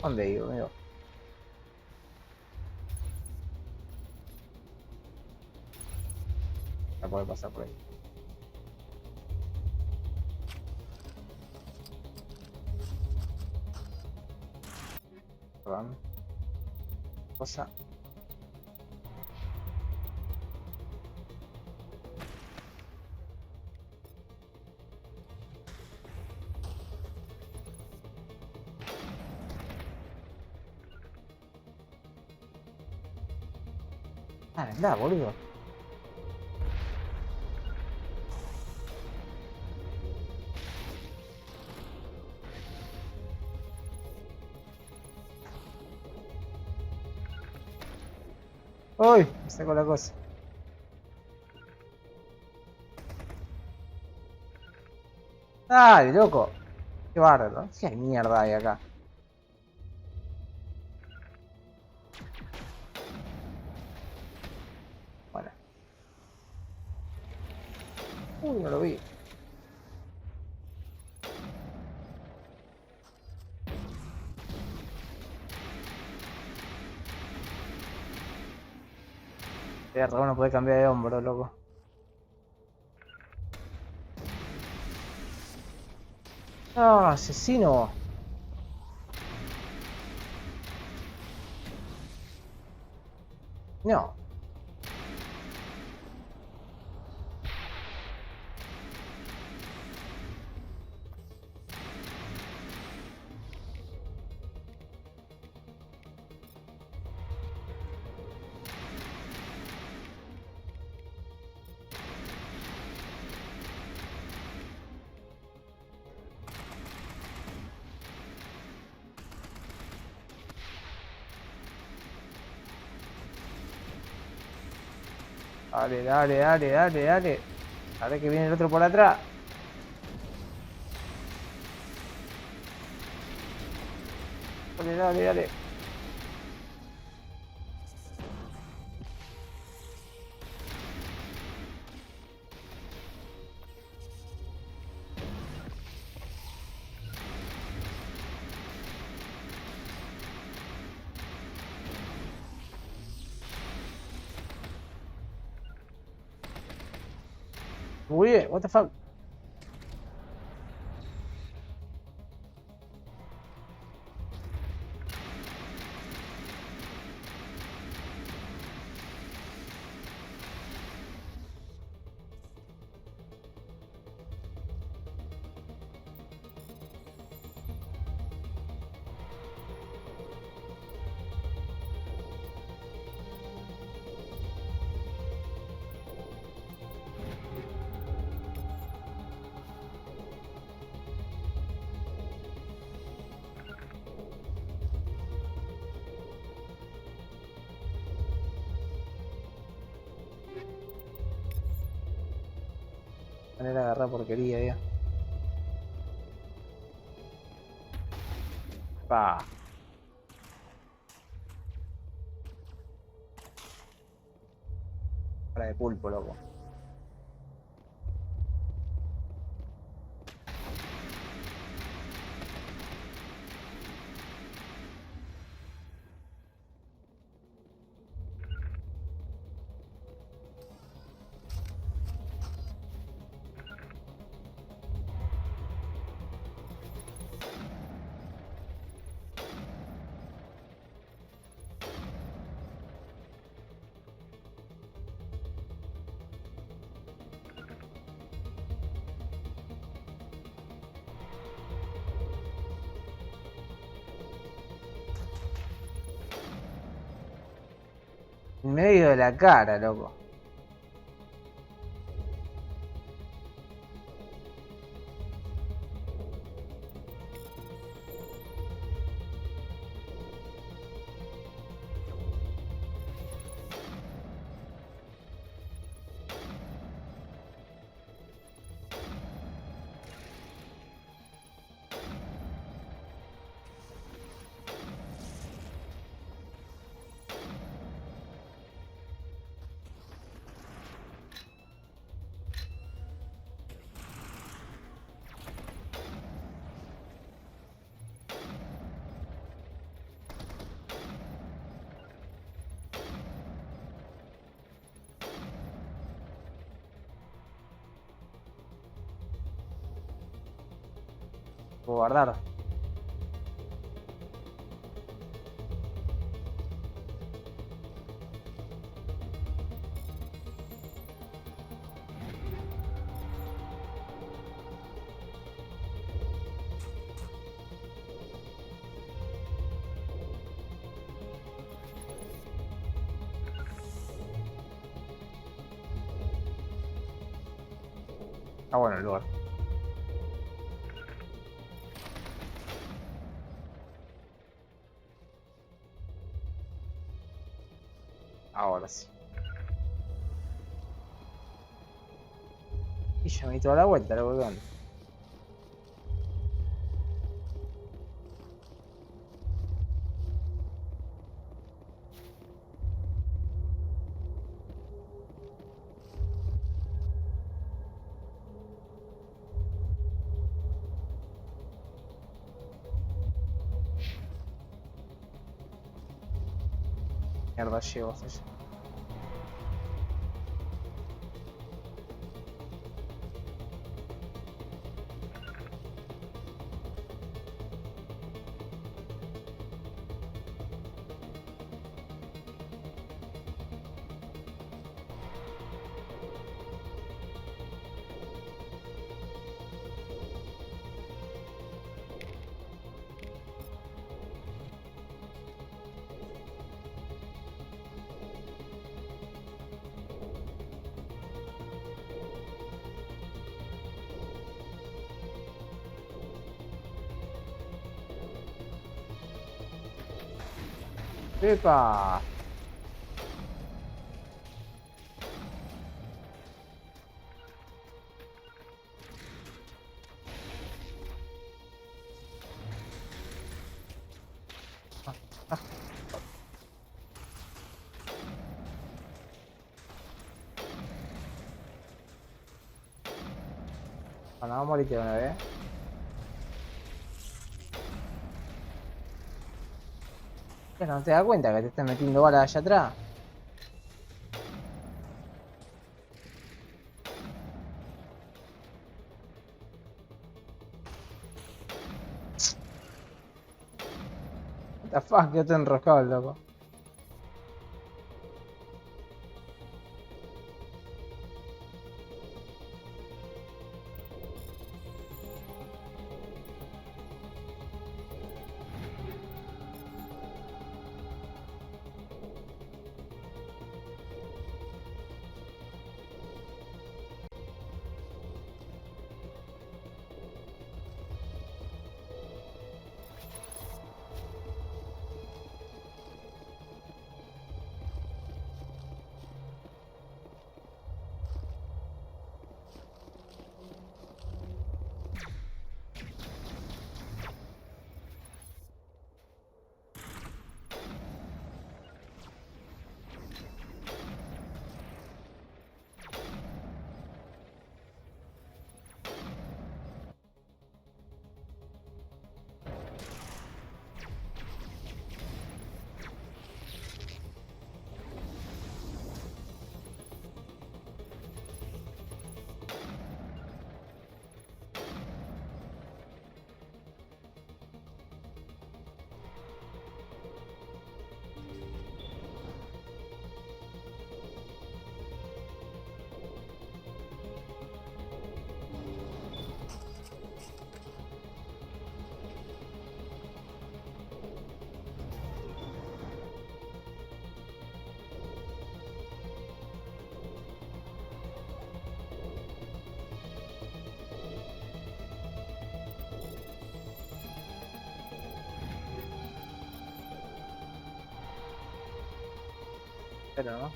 ¿Dónde he ido, amigo? No puede pasar por ahí. Perdón. Cosa. Ah, anda, boludo. ¡Uy! Me sacó la cosa. ¡Ay, loco! ¡Qué bárbaro! ¿Qué mierda hay acá? Bueno. Uy, no lo vi. No puede cambiar de hombro, loco. ¡Ah, asesino! No. Dale, dale, dale, dale, dale. A ver que viene el otro por atrás. Dale, dale, dale. Weird, what the fuck? Poner a agarrar porquería, ya. Pa. Cara de pulpo, loco. En medio de la cara, loco. Puedo guardar. Está bueno el lugar. Ahora sí. Y ya me di toda la vuelta, lo que onda. Mierda, llego hasta allá. ¡Epa! Bueno, vamos a morirte una vez. ¿Qué, no te das cuenta que te están metiendo balas allá atrás? What the fuck, yo te enroscado, loco. Pero no.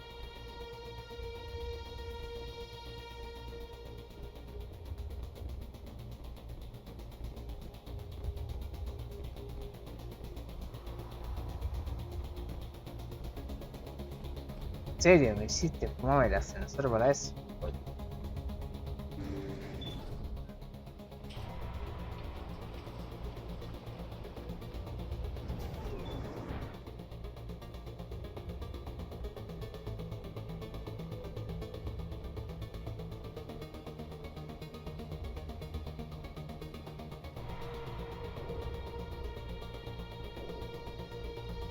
¿En serio? ¿Me hiciste fumarme el ascensor para eso?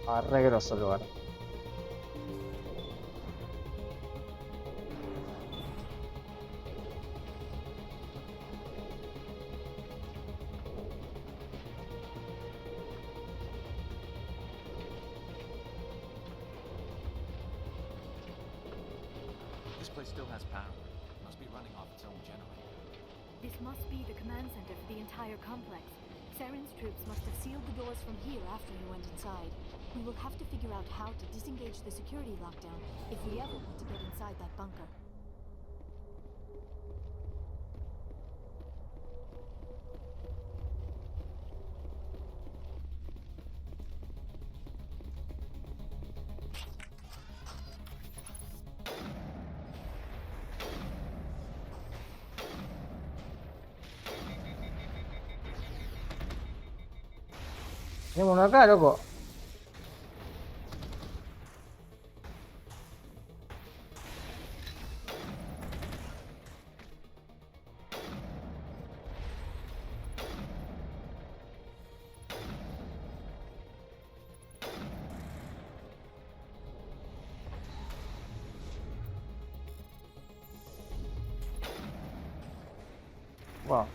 Ah, re grosso el lugar. This place still has power. Must be running off its own generator. This must be the command center for the entire complex. Saren's troops must have sealed the doors from here after he went inside. We will have to figure out how to disengage the security lockdown if we ever want to get inside that bunker. Tenemos uno acá, loco. Wow.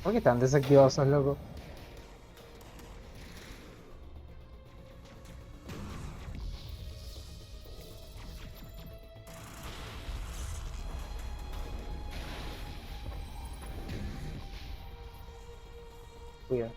¿Por qué están desactivados esos locos? Cuidado.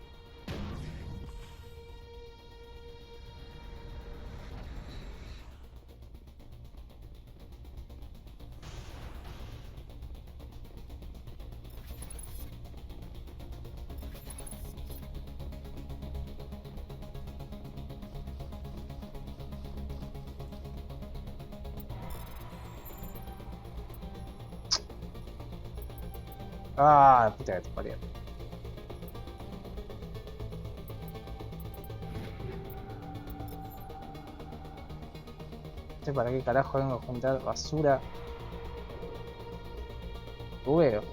Ah, puta que te parió. No sé para qué carajo vengo a juntar basura. Veo.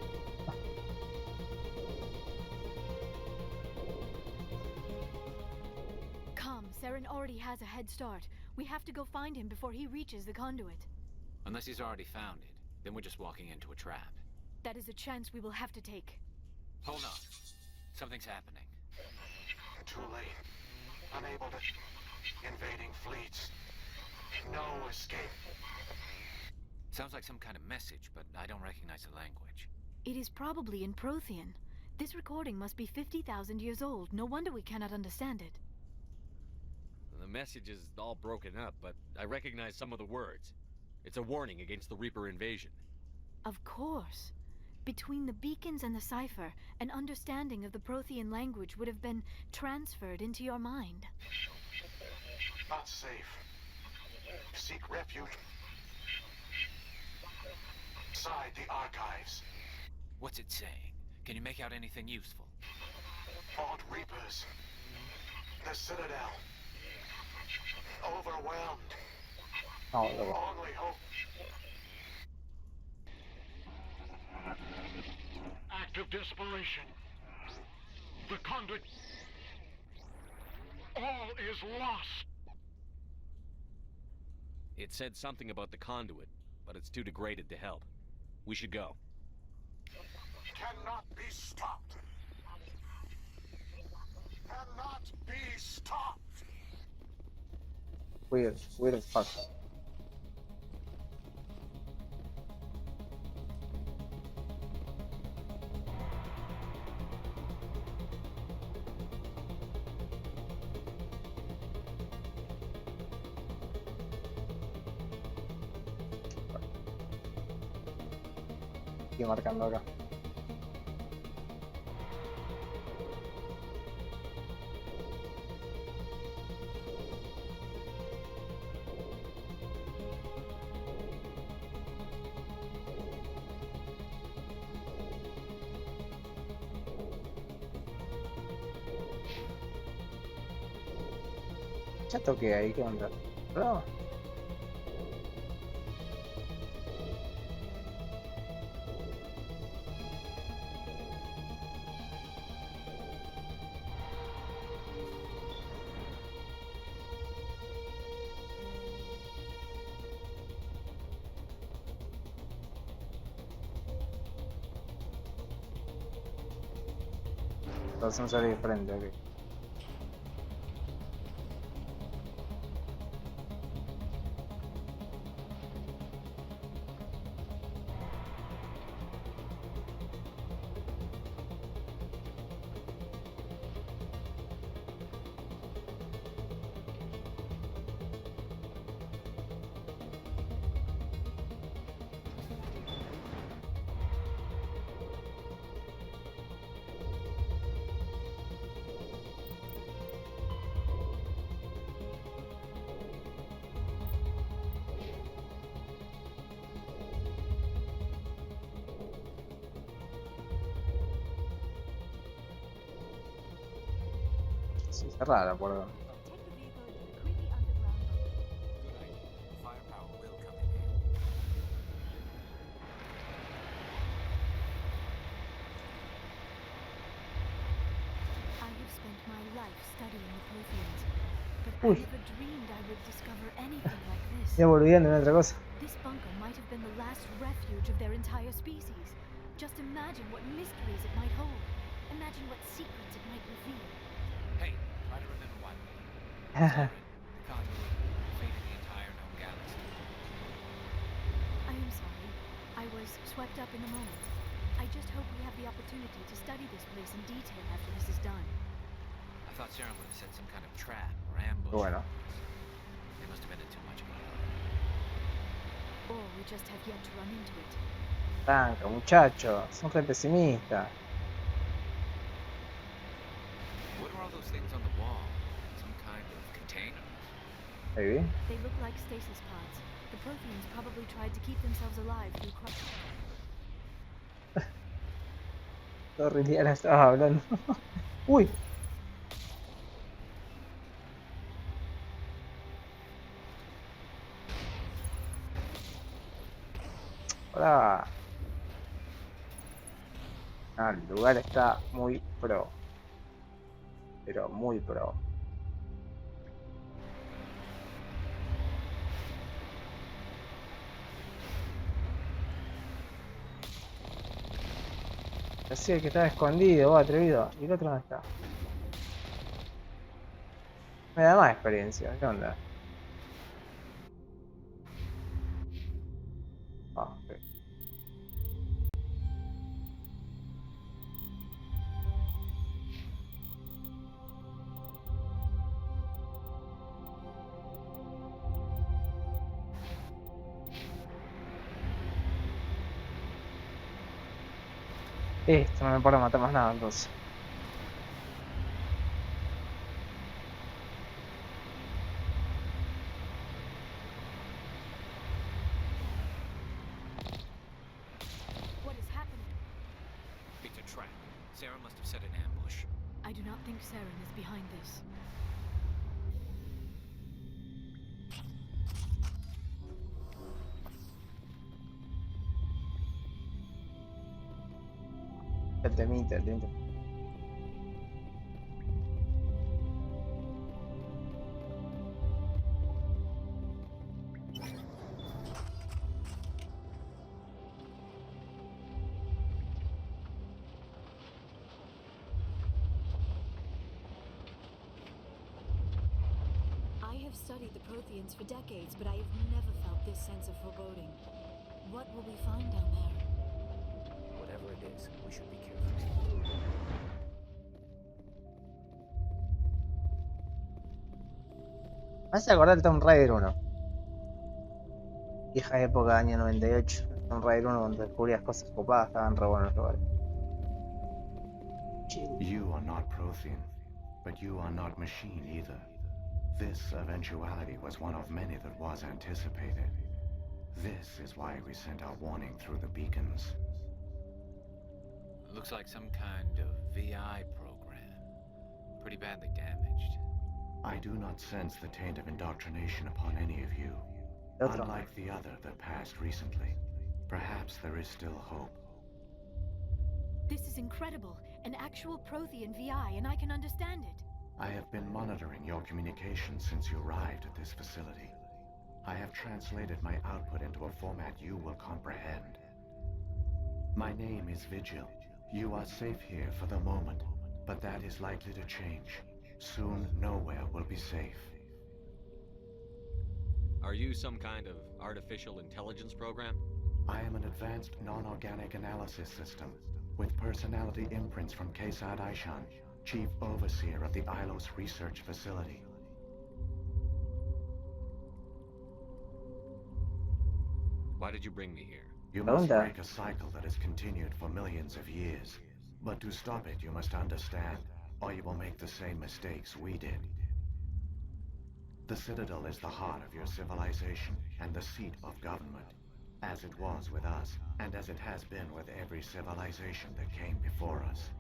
Come, Saren already has a head start. We have to go find him before he reaches the conduit. Unless he's already found it, then we're just walking into a trap. That is a chance we will have to take. Hold on. Something's happening. Too late. Unable to... Invading fleets. No escape. Sounds like some kind of message, but I don't recognize the language. It is probably in Prothean. This recording must be 50,000 years old. No wonder we cannot understand it. The message is all broken up, but I recognize some of the words. It's a warning against the Reaper invasion. Of course. Between the beacons and the cipher, an understanding of the Prothean language would have been transferred into your mind. Not safe. Seek refuge inside the archives. What's it saying? Can you make out anything useful? Fought Reapers. The Citadel. Overwhelmed. Oh, loco. Only hope. Act of desperation. The conduit. All is lost. It said something about the conduit, but it's too degraded to help. We should go. Cannot be stopped. Cannot be stopped. Weird as fuck. Estoy marcando acá. Ya toqué ahí, ¿qué onda? ¿No? Entonces no sale diferente, ok. Sí, cerrada la puerta. Uy. Ya volviendo en otra cosa. This bunker might have been the last refuge of their entire species. Just imagine what mysteries it might hold. Imagine what secrets it might reveal. Hey, try to remember why we're here. The conduit, fate of the entire known galaxy. I am sorry. I was swept up in the moment. I just hope we have the opportunity to study this place in detail after this is done. I thought Saren would have set some kind of trap or ambush. Bueno. They must have been too much about it. Or we just have yet to run into it. Tranca, muchacho. Son re pesimistas. What are all those things on the wall? Some kind of container? Maybe. They look like stasis pods. The Protheans probably tried to keep themselves alive through crushing. Sorry, Diana, estabas hablando. Uy. Hola. Ah, el lugar está muy pro. Pero muy pro. Así el que estaba escondido, vos atrevido. ¿Y el otro dónde está? Me da más experiencia, ¿qué onda? Ah, ok. Esto no me puedo matar más nada entonces. What is happening? It's a trap. Saren must have set an ambush. I do not think Saren is behind this. El temita, el temita. I have studied the Protheans for decades, but I have never felt this sense of foreboding. What will we find down there? Whatever it is, we should be careful. Me hace acordar el Tomb Raider 1. Vieja época, año 98. En Raid 1 donde descubrías cosas copadas, estaban re buenos los lugares. You are not Prothean, but you are not machine either. This eventuality was one of many that was anticipated. This is why we sent our warning through the beacons. Looks like some kind of VI program. Pretty badly damaged. I do not sense the taint of indoctrination upon any of you. Unlike the other that passed recently. Perhaps there is still hope. This is incredible. An actual Prothean VI, and I can understand it. I have been monitoring your communications since you arrived at this facility. I have translated my output into a format you will comprehend. My name is Vigil. You are safe here for the moment, but that is likely to change. Soon, nowhere will be safe. Are you some kind of artificial intelligence program? I am an advanced non-organic analysis system, with personality imprints from Kesad Aishan, Chief Overseer of the Ilos Research Facility. Why did you bring me here? You must break a cycle that has continued for millions of years. But to stop it, you must understand, or you will make the same mistakes we did. The Citadel is the heart of your civilization and the seat of government, as it was with us, and as it has been with every civilization that came before us.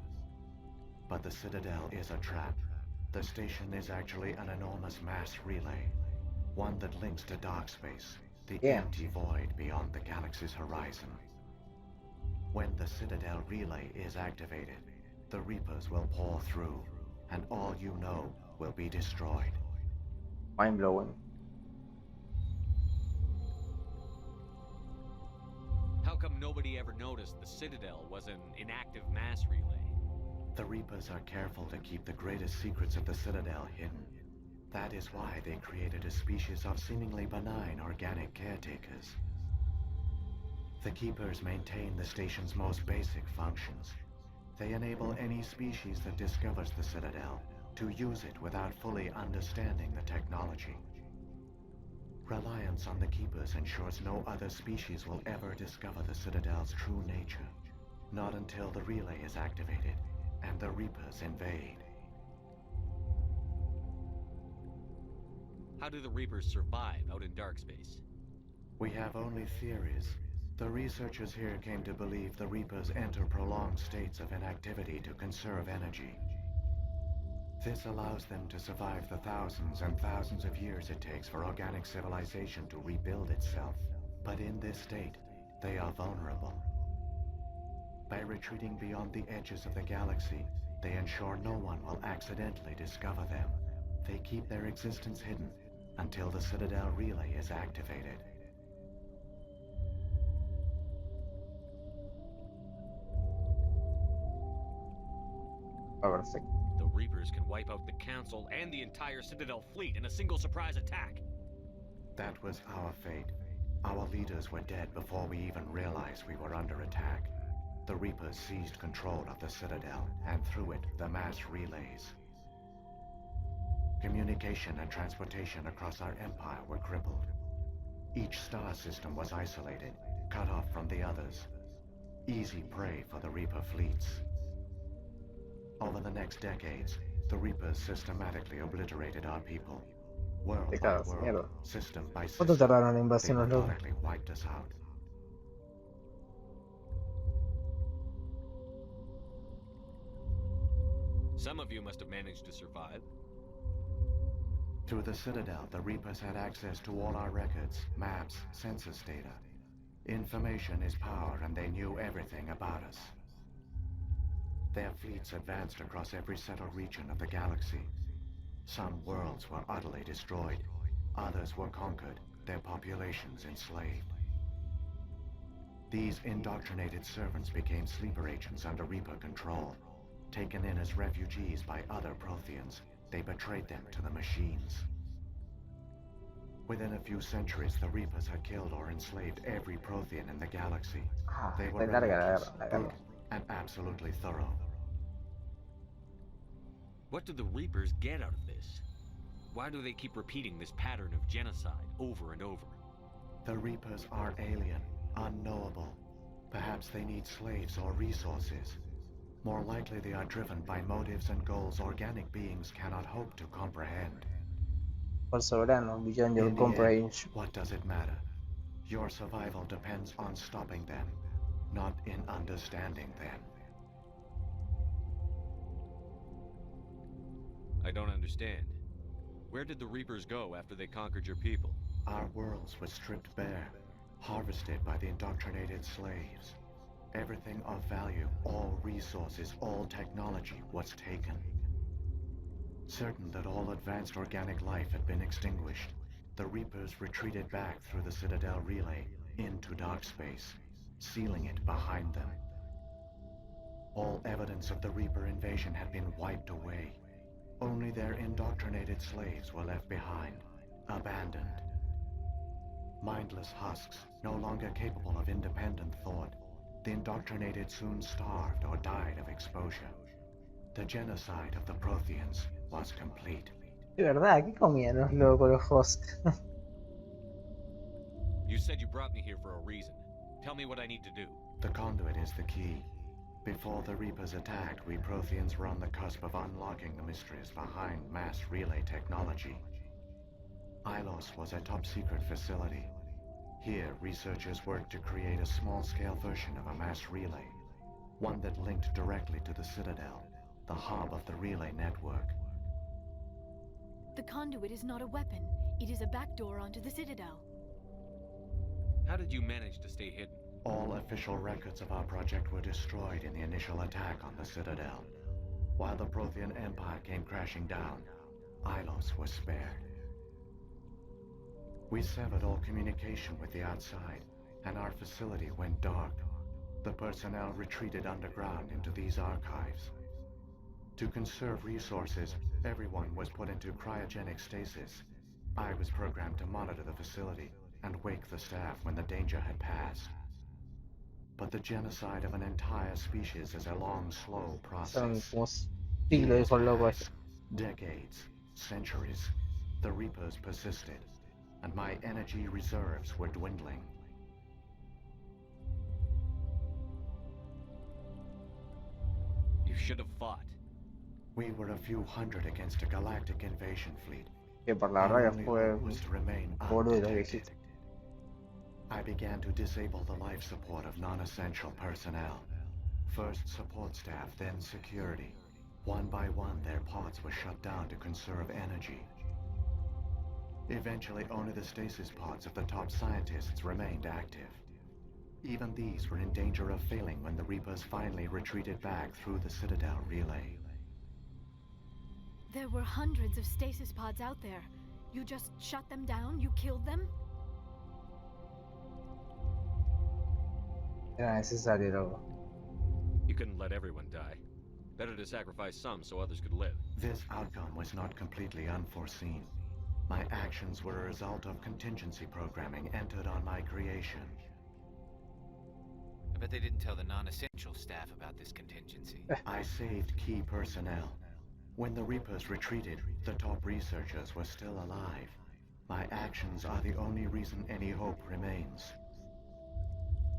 But the Citadel is a trap. The station is actually an enormous mass relay, one that links to dark space, the empty void beyond the galaxy's horizon. When the Citadel relay is activated, the Reapers will pour through, and all you know will be destroyed. Mind-blowing. How come nobody ever noticed the Citadel was an inactive mass relay? The Reapers are careful to keep the greatest secrets of the Citadel hidden. That is why they created a species of seemingly benign organic caretakers. The Keepers maintain the station's most basic functions. They enable any species that discovers the Citadel to use it without fully understanding the technology. Reliance on the Keepers ensures no other species will ever discover the Citadel's true nature. Not until the relay is activated and the Reapers invade. How do the Reapers survive out in dark space? We have only theories. The researchers here came to believe the Reapers enter prolonged states of inactivity to conserve energy. This allows them to survive the thousands and thousands of years it takes for organic civilization to rebuild itself. But in this state, they are vulnerable. By retreating beyond the edges of the galaxy, they ensure no one will accidentally discover them. They keep their existence hidden until the Citadel relay is activated. The Reapers can wipe out the Council and the entire Citadel fleet in a single surprise attack. That was our fate. Our leaders were dead before we even realized we were under attack. The Reapers seized control of the Citadel, and through it, the mass relays. Communication and transportation across our empire were crippled. Each star system was isolated, cut off from the others. Easy prey for the Reaper fleets. Over the next decades, the Reapers systematically obliterated our people. World by world, system by system, ¿Cuánto tardaron la they invasión los locos? methodically wiped us out. Some of you must have managed to survive. Through the Citadel, the Reapers had access to all our records, maps, census data. Information is power, and they knew everything about us. Their fleets advanced across every settled region of the galaxy. Some worlds were utterly destroyed. Others were conquered, their populations enslaved. These indoctrinated servants became sleeper agents under Reaper control. Taken in as refugees by other Protheans, they betrayed them to the machines. Within a few centuries, the Reapers had killed or enslaved every Prothean in the galaxy. They were relentless, brutal, and absolutely thorough. What do the Reapers get out of this? Why do they keep repeating this pattern of genocide over and over? The Reapers are alien, unknowable. Perhaps they need slaves or resources. More likely they are driven by motives and goals organic beings cannot hope to comprehend. Por soberano, beyond your In the end, comprehension. what does it matter? Your survival depends on stopping them, not in understanding them. I don't understand. Where did the Reapers go after they conquered your people? Our worlds were stripped bare, harvested by the indoctrinated slaves. Everything of value, all resources, all technology was taken. Certain that all advanced organic life had been extinguished, the Reapers retreated back through the Citadel relay into dark space, sealing it behind them. All evidence of the Reaper invasion had been wiped away. Only their indoctrinated slaves were left behind, abandoned. Mindless husks, no longer capable of independent thought, the indoctrinated soon starved or died of exposure. The genocide of the Protheans was complete. De verdad, ¿qué comían los locos, los Husk? You said you brought me here for a reason. Tell me what I need to do. The conduit is the key. Before the Reapers attacked, we Protheans were on the cusp of unlocking the mysteries behind mass relay technology. Ilos was a top-secret facility. Here, researchers worked to create a small-scale version of a mass relay, one that linked directly to the Citadel, the hub of the relay network. The conduit is not a weapon. It is a backdoor onto the Citadel. How did you manage to stay hidden? All official records of our project were destroyed in the initial attack on the Citadel. While the Prothean Empire came crashing down, Ilos was spared. We severed all communication with the outside, and our facility went dark. The personnel retreated underground into these archives. To conserve resources, everyone was put into cryogenic stasis. I was programmed to monitor the facility and wake the staff when the danger had passed. But the genocide of an entire species is a long, slow process. Years passed, decades, centuries. The Reapers persisted, and my energy reserves were dwindling. You should have fought. We were a few hundred against a galactic invasion fleet. Que por la Our raya only fue hope was to remain boludo que undetected. existe. I began to disable the life support of non-essential personnel. First support staff, then security. One by one, their pods were shut down to conserve energy. Eventually, only the stasis pods of the top scientists remained active. Even these were in danger of failing when the Reapers finally retreated back through the Citadel relay. There were hundreds of stasis pods out there. You just shut them down? You killed them? Era necesario, loco. You couldn't let everyone die. Better to sacrifice some so others could live. This outcome was not completely unforeseen. My actions were a result of contingency programming entered on my creation. I bet they didn't tell the non-essential staff about this contingency. I saved key personnel. When the Reapers retreated, the top researchers were still alive. My actions are the only reason any hope remains.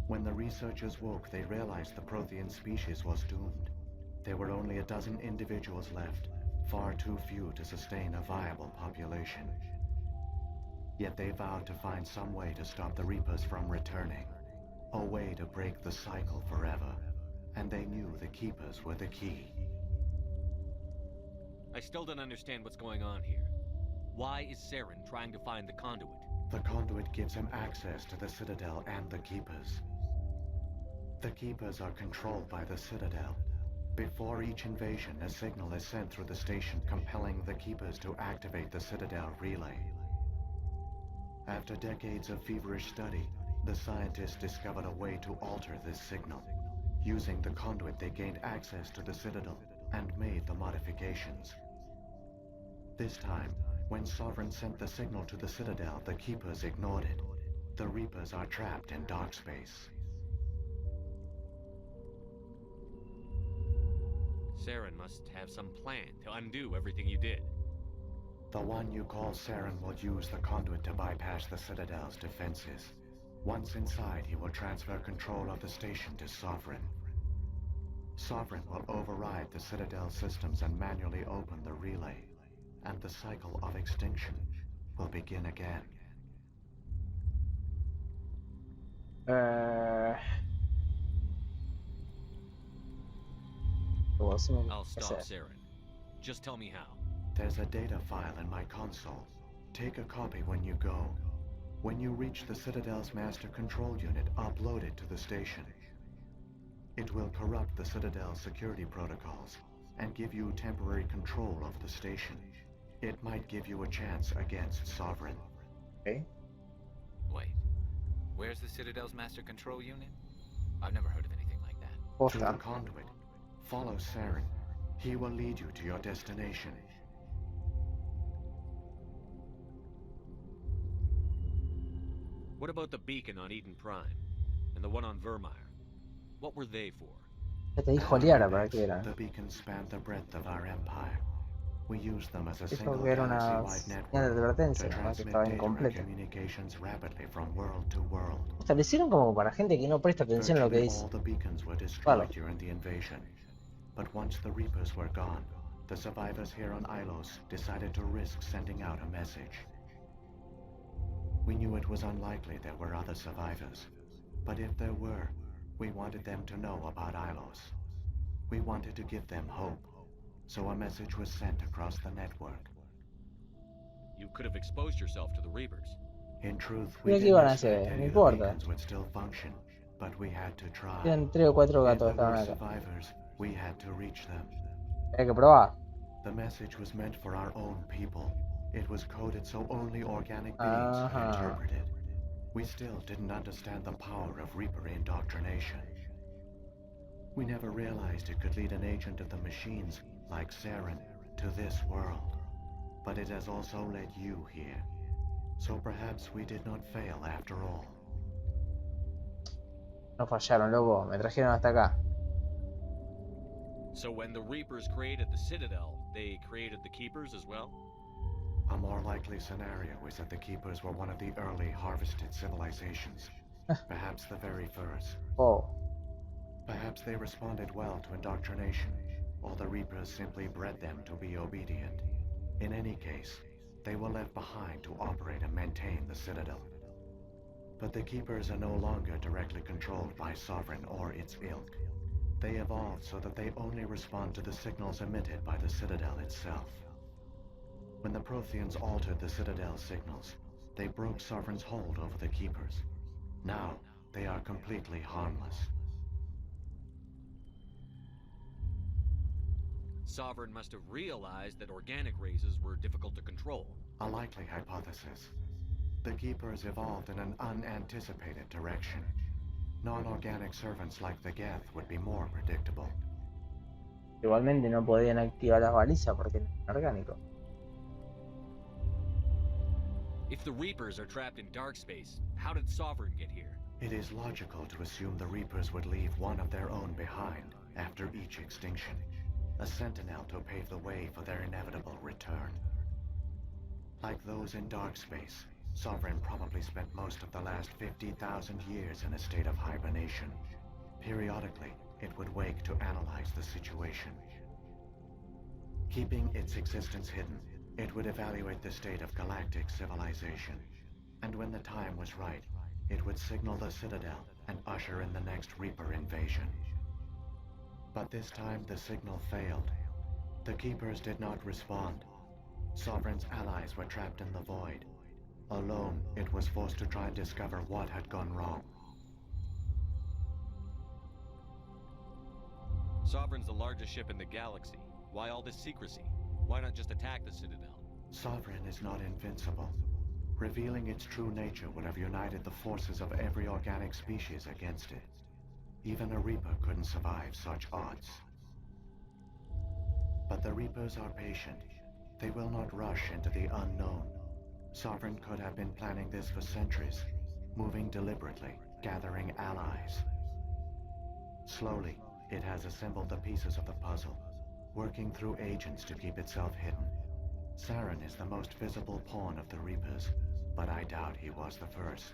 When the researchers woke, they realized the Prothean species was doomed. There were only a dozen individuals left, far too few to sustain a viable population. Yet they vowed to find some way to stop the Reapers from returning. A way to break the cycle forever. And they knew the Keepers were the key. I still don't understand what's going on here. Why is Saren trying to find the conduit? The conduit gives him access to the Citadel and the Keepers. The Keepers are controlled by the Citadel. Before each invasion, a signal is sent through the station compelling the Keepers to activate the Citadel relay. After decades of feverish study, the scientists discovered a way to alter this signal. Using the conduit, they gained access to the Citadel and made the modifications. This time, when Sovereign sent the signal to the Citadel, the Keepers ignored it. The Reapers are trapped in dark space. Saren must have some plan to undo everything you did. The one you call Saren will use the conduit to bypass the Citadel's defenses. Once inside, he will transfer control of the station to Sovereign. Sovereign will override the Citadel systems and manually open the relay, and the cycle of extinction will begin again. I'll stop Saren. Just tell me how. There's a data file in my console. Take a copy when you go. When you reach the Citadel's master control unit, upload it to the station. It will corrupt the Citadel's security protocols and give you temporary control of the station. It might give you a chance against Sovereign. Okay. Wait, where's the Citadel's master control unit? I've never heard of anything like that. To the conduit. Follow Saren. He will lead you to your destination. What about the beacon on Eden Prime? And the one on Vermeer? What were they for? Ya te dijo Liara para qué era. The beacons span the breadth of our empire. We use them as a Dijo single que era una galaxy-wide señal de network to advertencia, ¿no? Que transmit estaba data and incompleta. communications rapidly from world to world. Establecieron como para gente que no presta atención a lo que Virtually dice. all the beacons were destroyed during the invasion. But once the Reapers were gone, the survivors here on Ilos decided to risk sending out a message. We knew it was unlikely there were other survivors, but if there were, we wanted them to know about Ilos. We wanted to give them hope, so a message was sent across the network. You could have exposed yourself to the Reapers. In truth, Mira we qué didn't iban a expect hacer, no any of the importa. beacons would still function, but we had to try. Eran 3 o 4 If gatos there were estaban acá. survivors, we had to reach them. Hay que probar. The message was meant for our own people. It was coded so only organic beings could interpret it. We still didn't understand the power of Reaper indoctrination. We never realized it could lead an agent of the machines, like Saren, to this world. But it has also led you here. So perhaps we did not fail after all. No fallaron, loco. Me trajeron hasta acá. So when the Reapers created the Citadel, they created the Keepers as well? A more likely scenario is that the Keepers were one of the early harvested civilizations. Perhaps the very first. Oh. Perhaps they responded well to indoctrination, or the Reapers simply bred them to be obedient. In any case, they were left behind to operate and maintain the Citadel. But the Keepers are no longer directly controlled by Sovereign or its ilk. They evolved so that they only respond to the signals emitted by the Citadel itself. When the Protheans altered the Citadel's signals, they broke Sovereign's hold over the Keepers. Now, they are completely harmless. Sovereign must have realized that organic races were difficult to control. A likely hypothesis. The Keepers evolved in an unanticipated direction. Non-organic servants like the Geth would be more predictable. Igualmente no podían activar las balizas porque eran orgánicos. If the Reapers are trapped in dark space, how did Sovereign get here? It is logical to assume the Reapers would leave one of their own behind after each extinction. A sentinel to pave the way for their inevitable return. Like those in dark space, Sovereign probably spent most of the last 50,000 years in a state of hibernation. Periodically, it would wake to analyze the situation. Keeping its existence hidden, it would evaluate the state of galactic civilization. And when the time was right, it would signal the Citadel and usher in the next Reaper invasion. But this time the signal failed. The Keepers did not respond. Sovereign's allies were trapped in the void. Alone, it was forced to try and discover what had gone wrong. Sovereign's the largest ship in the galaxy. Why all this secrecy? Why not just attack the Citadel? Sovereign is not invincible. Revealing its true nature would have united the forces of every organic species against it. Even a Reaper couldn't survive such odds. But the Reapers are patient. They will not rush into the unknown. Sovereign could have been planning this for centuries, moving deliberately, gathering allies. Slowly, it has assembled the pieces of the puzzle, working through agents to keep itself hidden. Saren is the most visible pawn of the Reapers, but I doubt he was the first.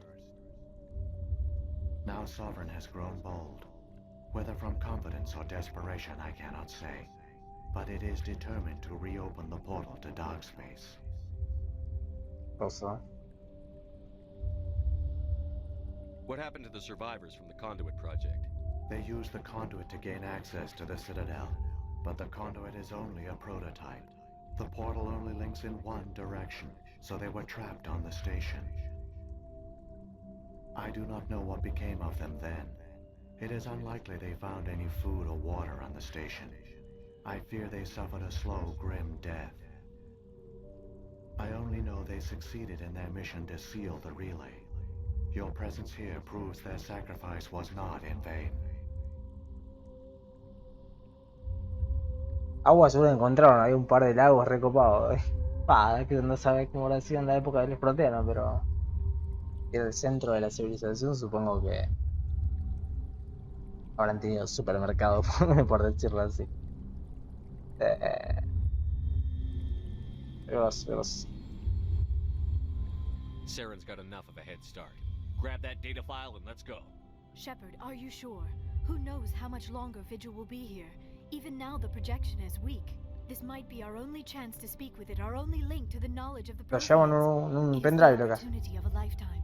Now Sovereign has grown bold. Whether from confidence or desperation, I cannot say. But it is determined to reopen the portal to dark space. Cosa. What happened to the survivors from the Conduit project? They used the conduit to gain access to the Citadel, but the conduit is only a prototype. The portal only links in one direction, so they were trapped on the station. I do not know what became of them then. It is unlikely they found any food or water on the station. I fear they suffered a slow, grim death. I only know they succeeded in their mission to seal the relay. Your presence here proves their sacrifice was not in vain. Agua seguro encontraron, hay un par de lagos recopados. Que no sabes cómo habrá sido en la época de los proteanos, pero era el centro de la civilización, supongo que habrán tenido supermercados, por decirlo así. Veros. Saren's got enough of a head start. Grab that data file and let's go. Shepard, are you sure? Who knows how much longer Vigil will be here? Even now the projection is weak. This might be our only chance to speak with it, our only link to the knowledge of the Lo llevo en un pendrive acá. opportunity of a lifetime.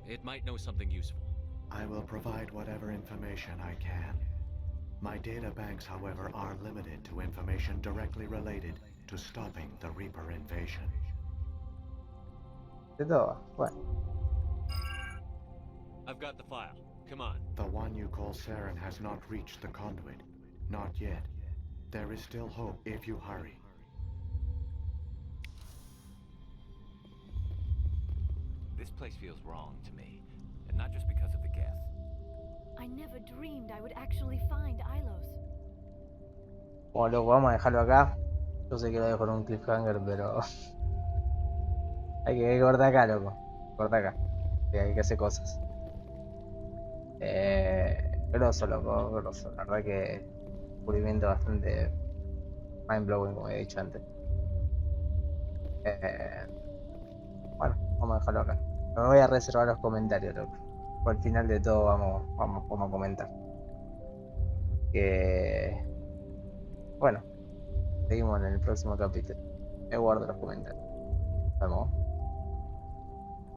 It might know something useful. I will provide whatever information I can. My data banks, however, are limited to information directly related to stopping the Reaper invasion. De todo. Bueno. I've got the file. Come on. The one you call Saren has not reached the conduit. Not yet. There is still hope if you hurry. This place feels wrong to me, and not just because of the Geth. I never dreamed I would actually find Ilos. Bueno, loco, vamos a dejarlo acá. Yo sé que lo dejo en un cliffhanger, pero hay que cortar acá, loco. Corta acá. Hay que hacer cosas. Grosso, loco, grosso. La verdad que descubrimiento bastante mind blowing, como he dicho antes. Bueno, vamos a dejarlo acá. Me voy a reservar los comentarios, loco. Al final de todo vamos a comentar. Bueno, seguimos en el próximo capítulo. Me guardo los comentarios. Nos vemos.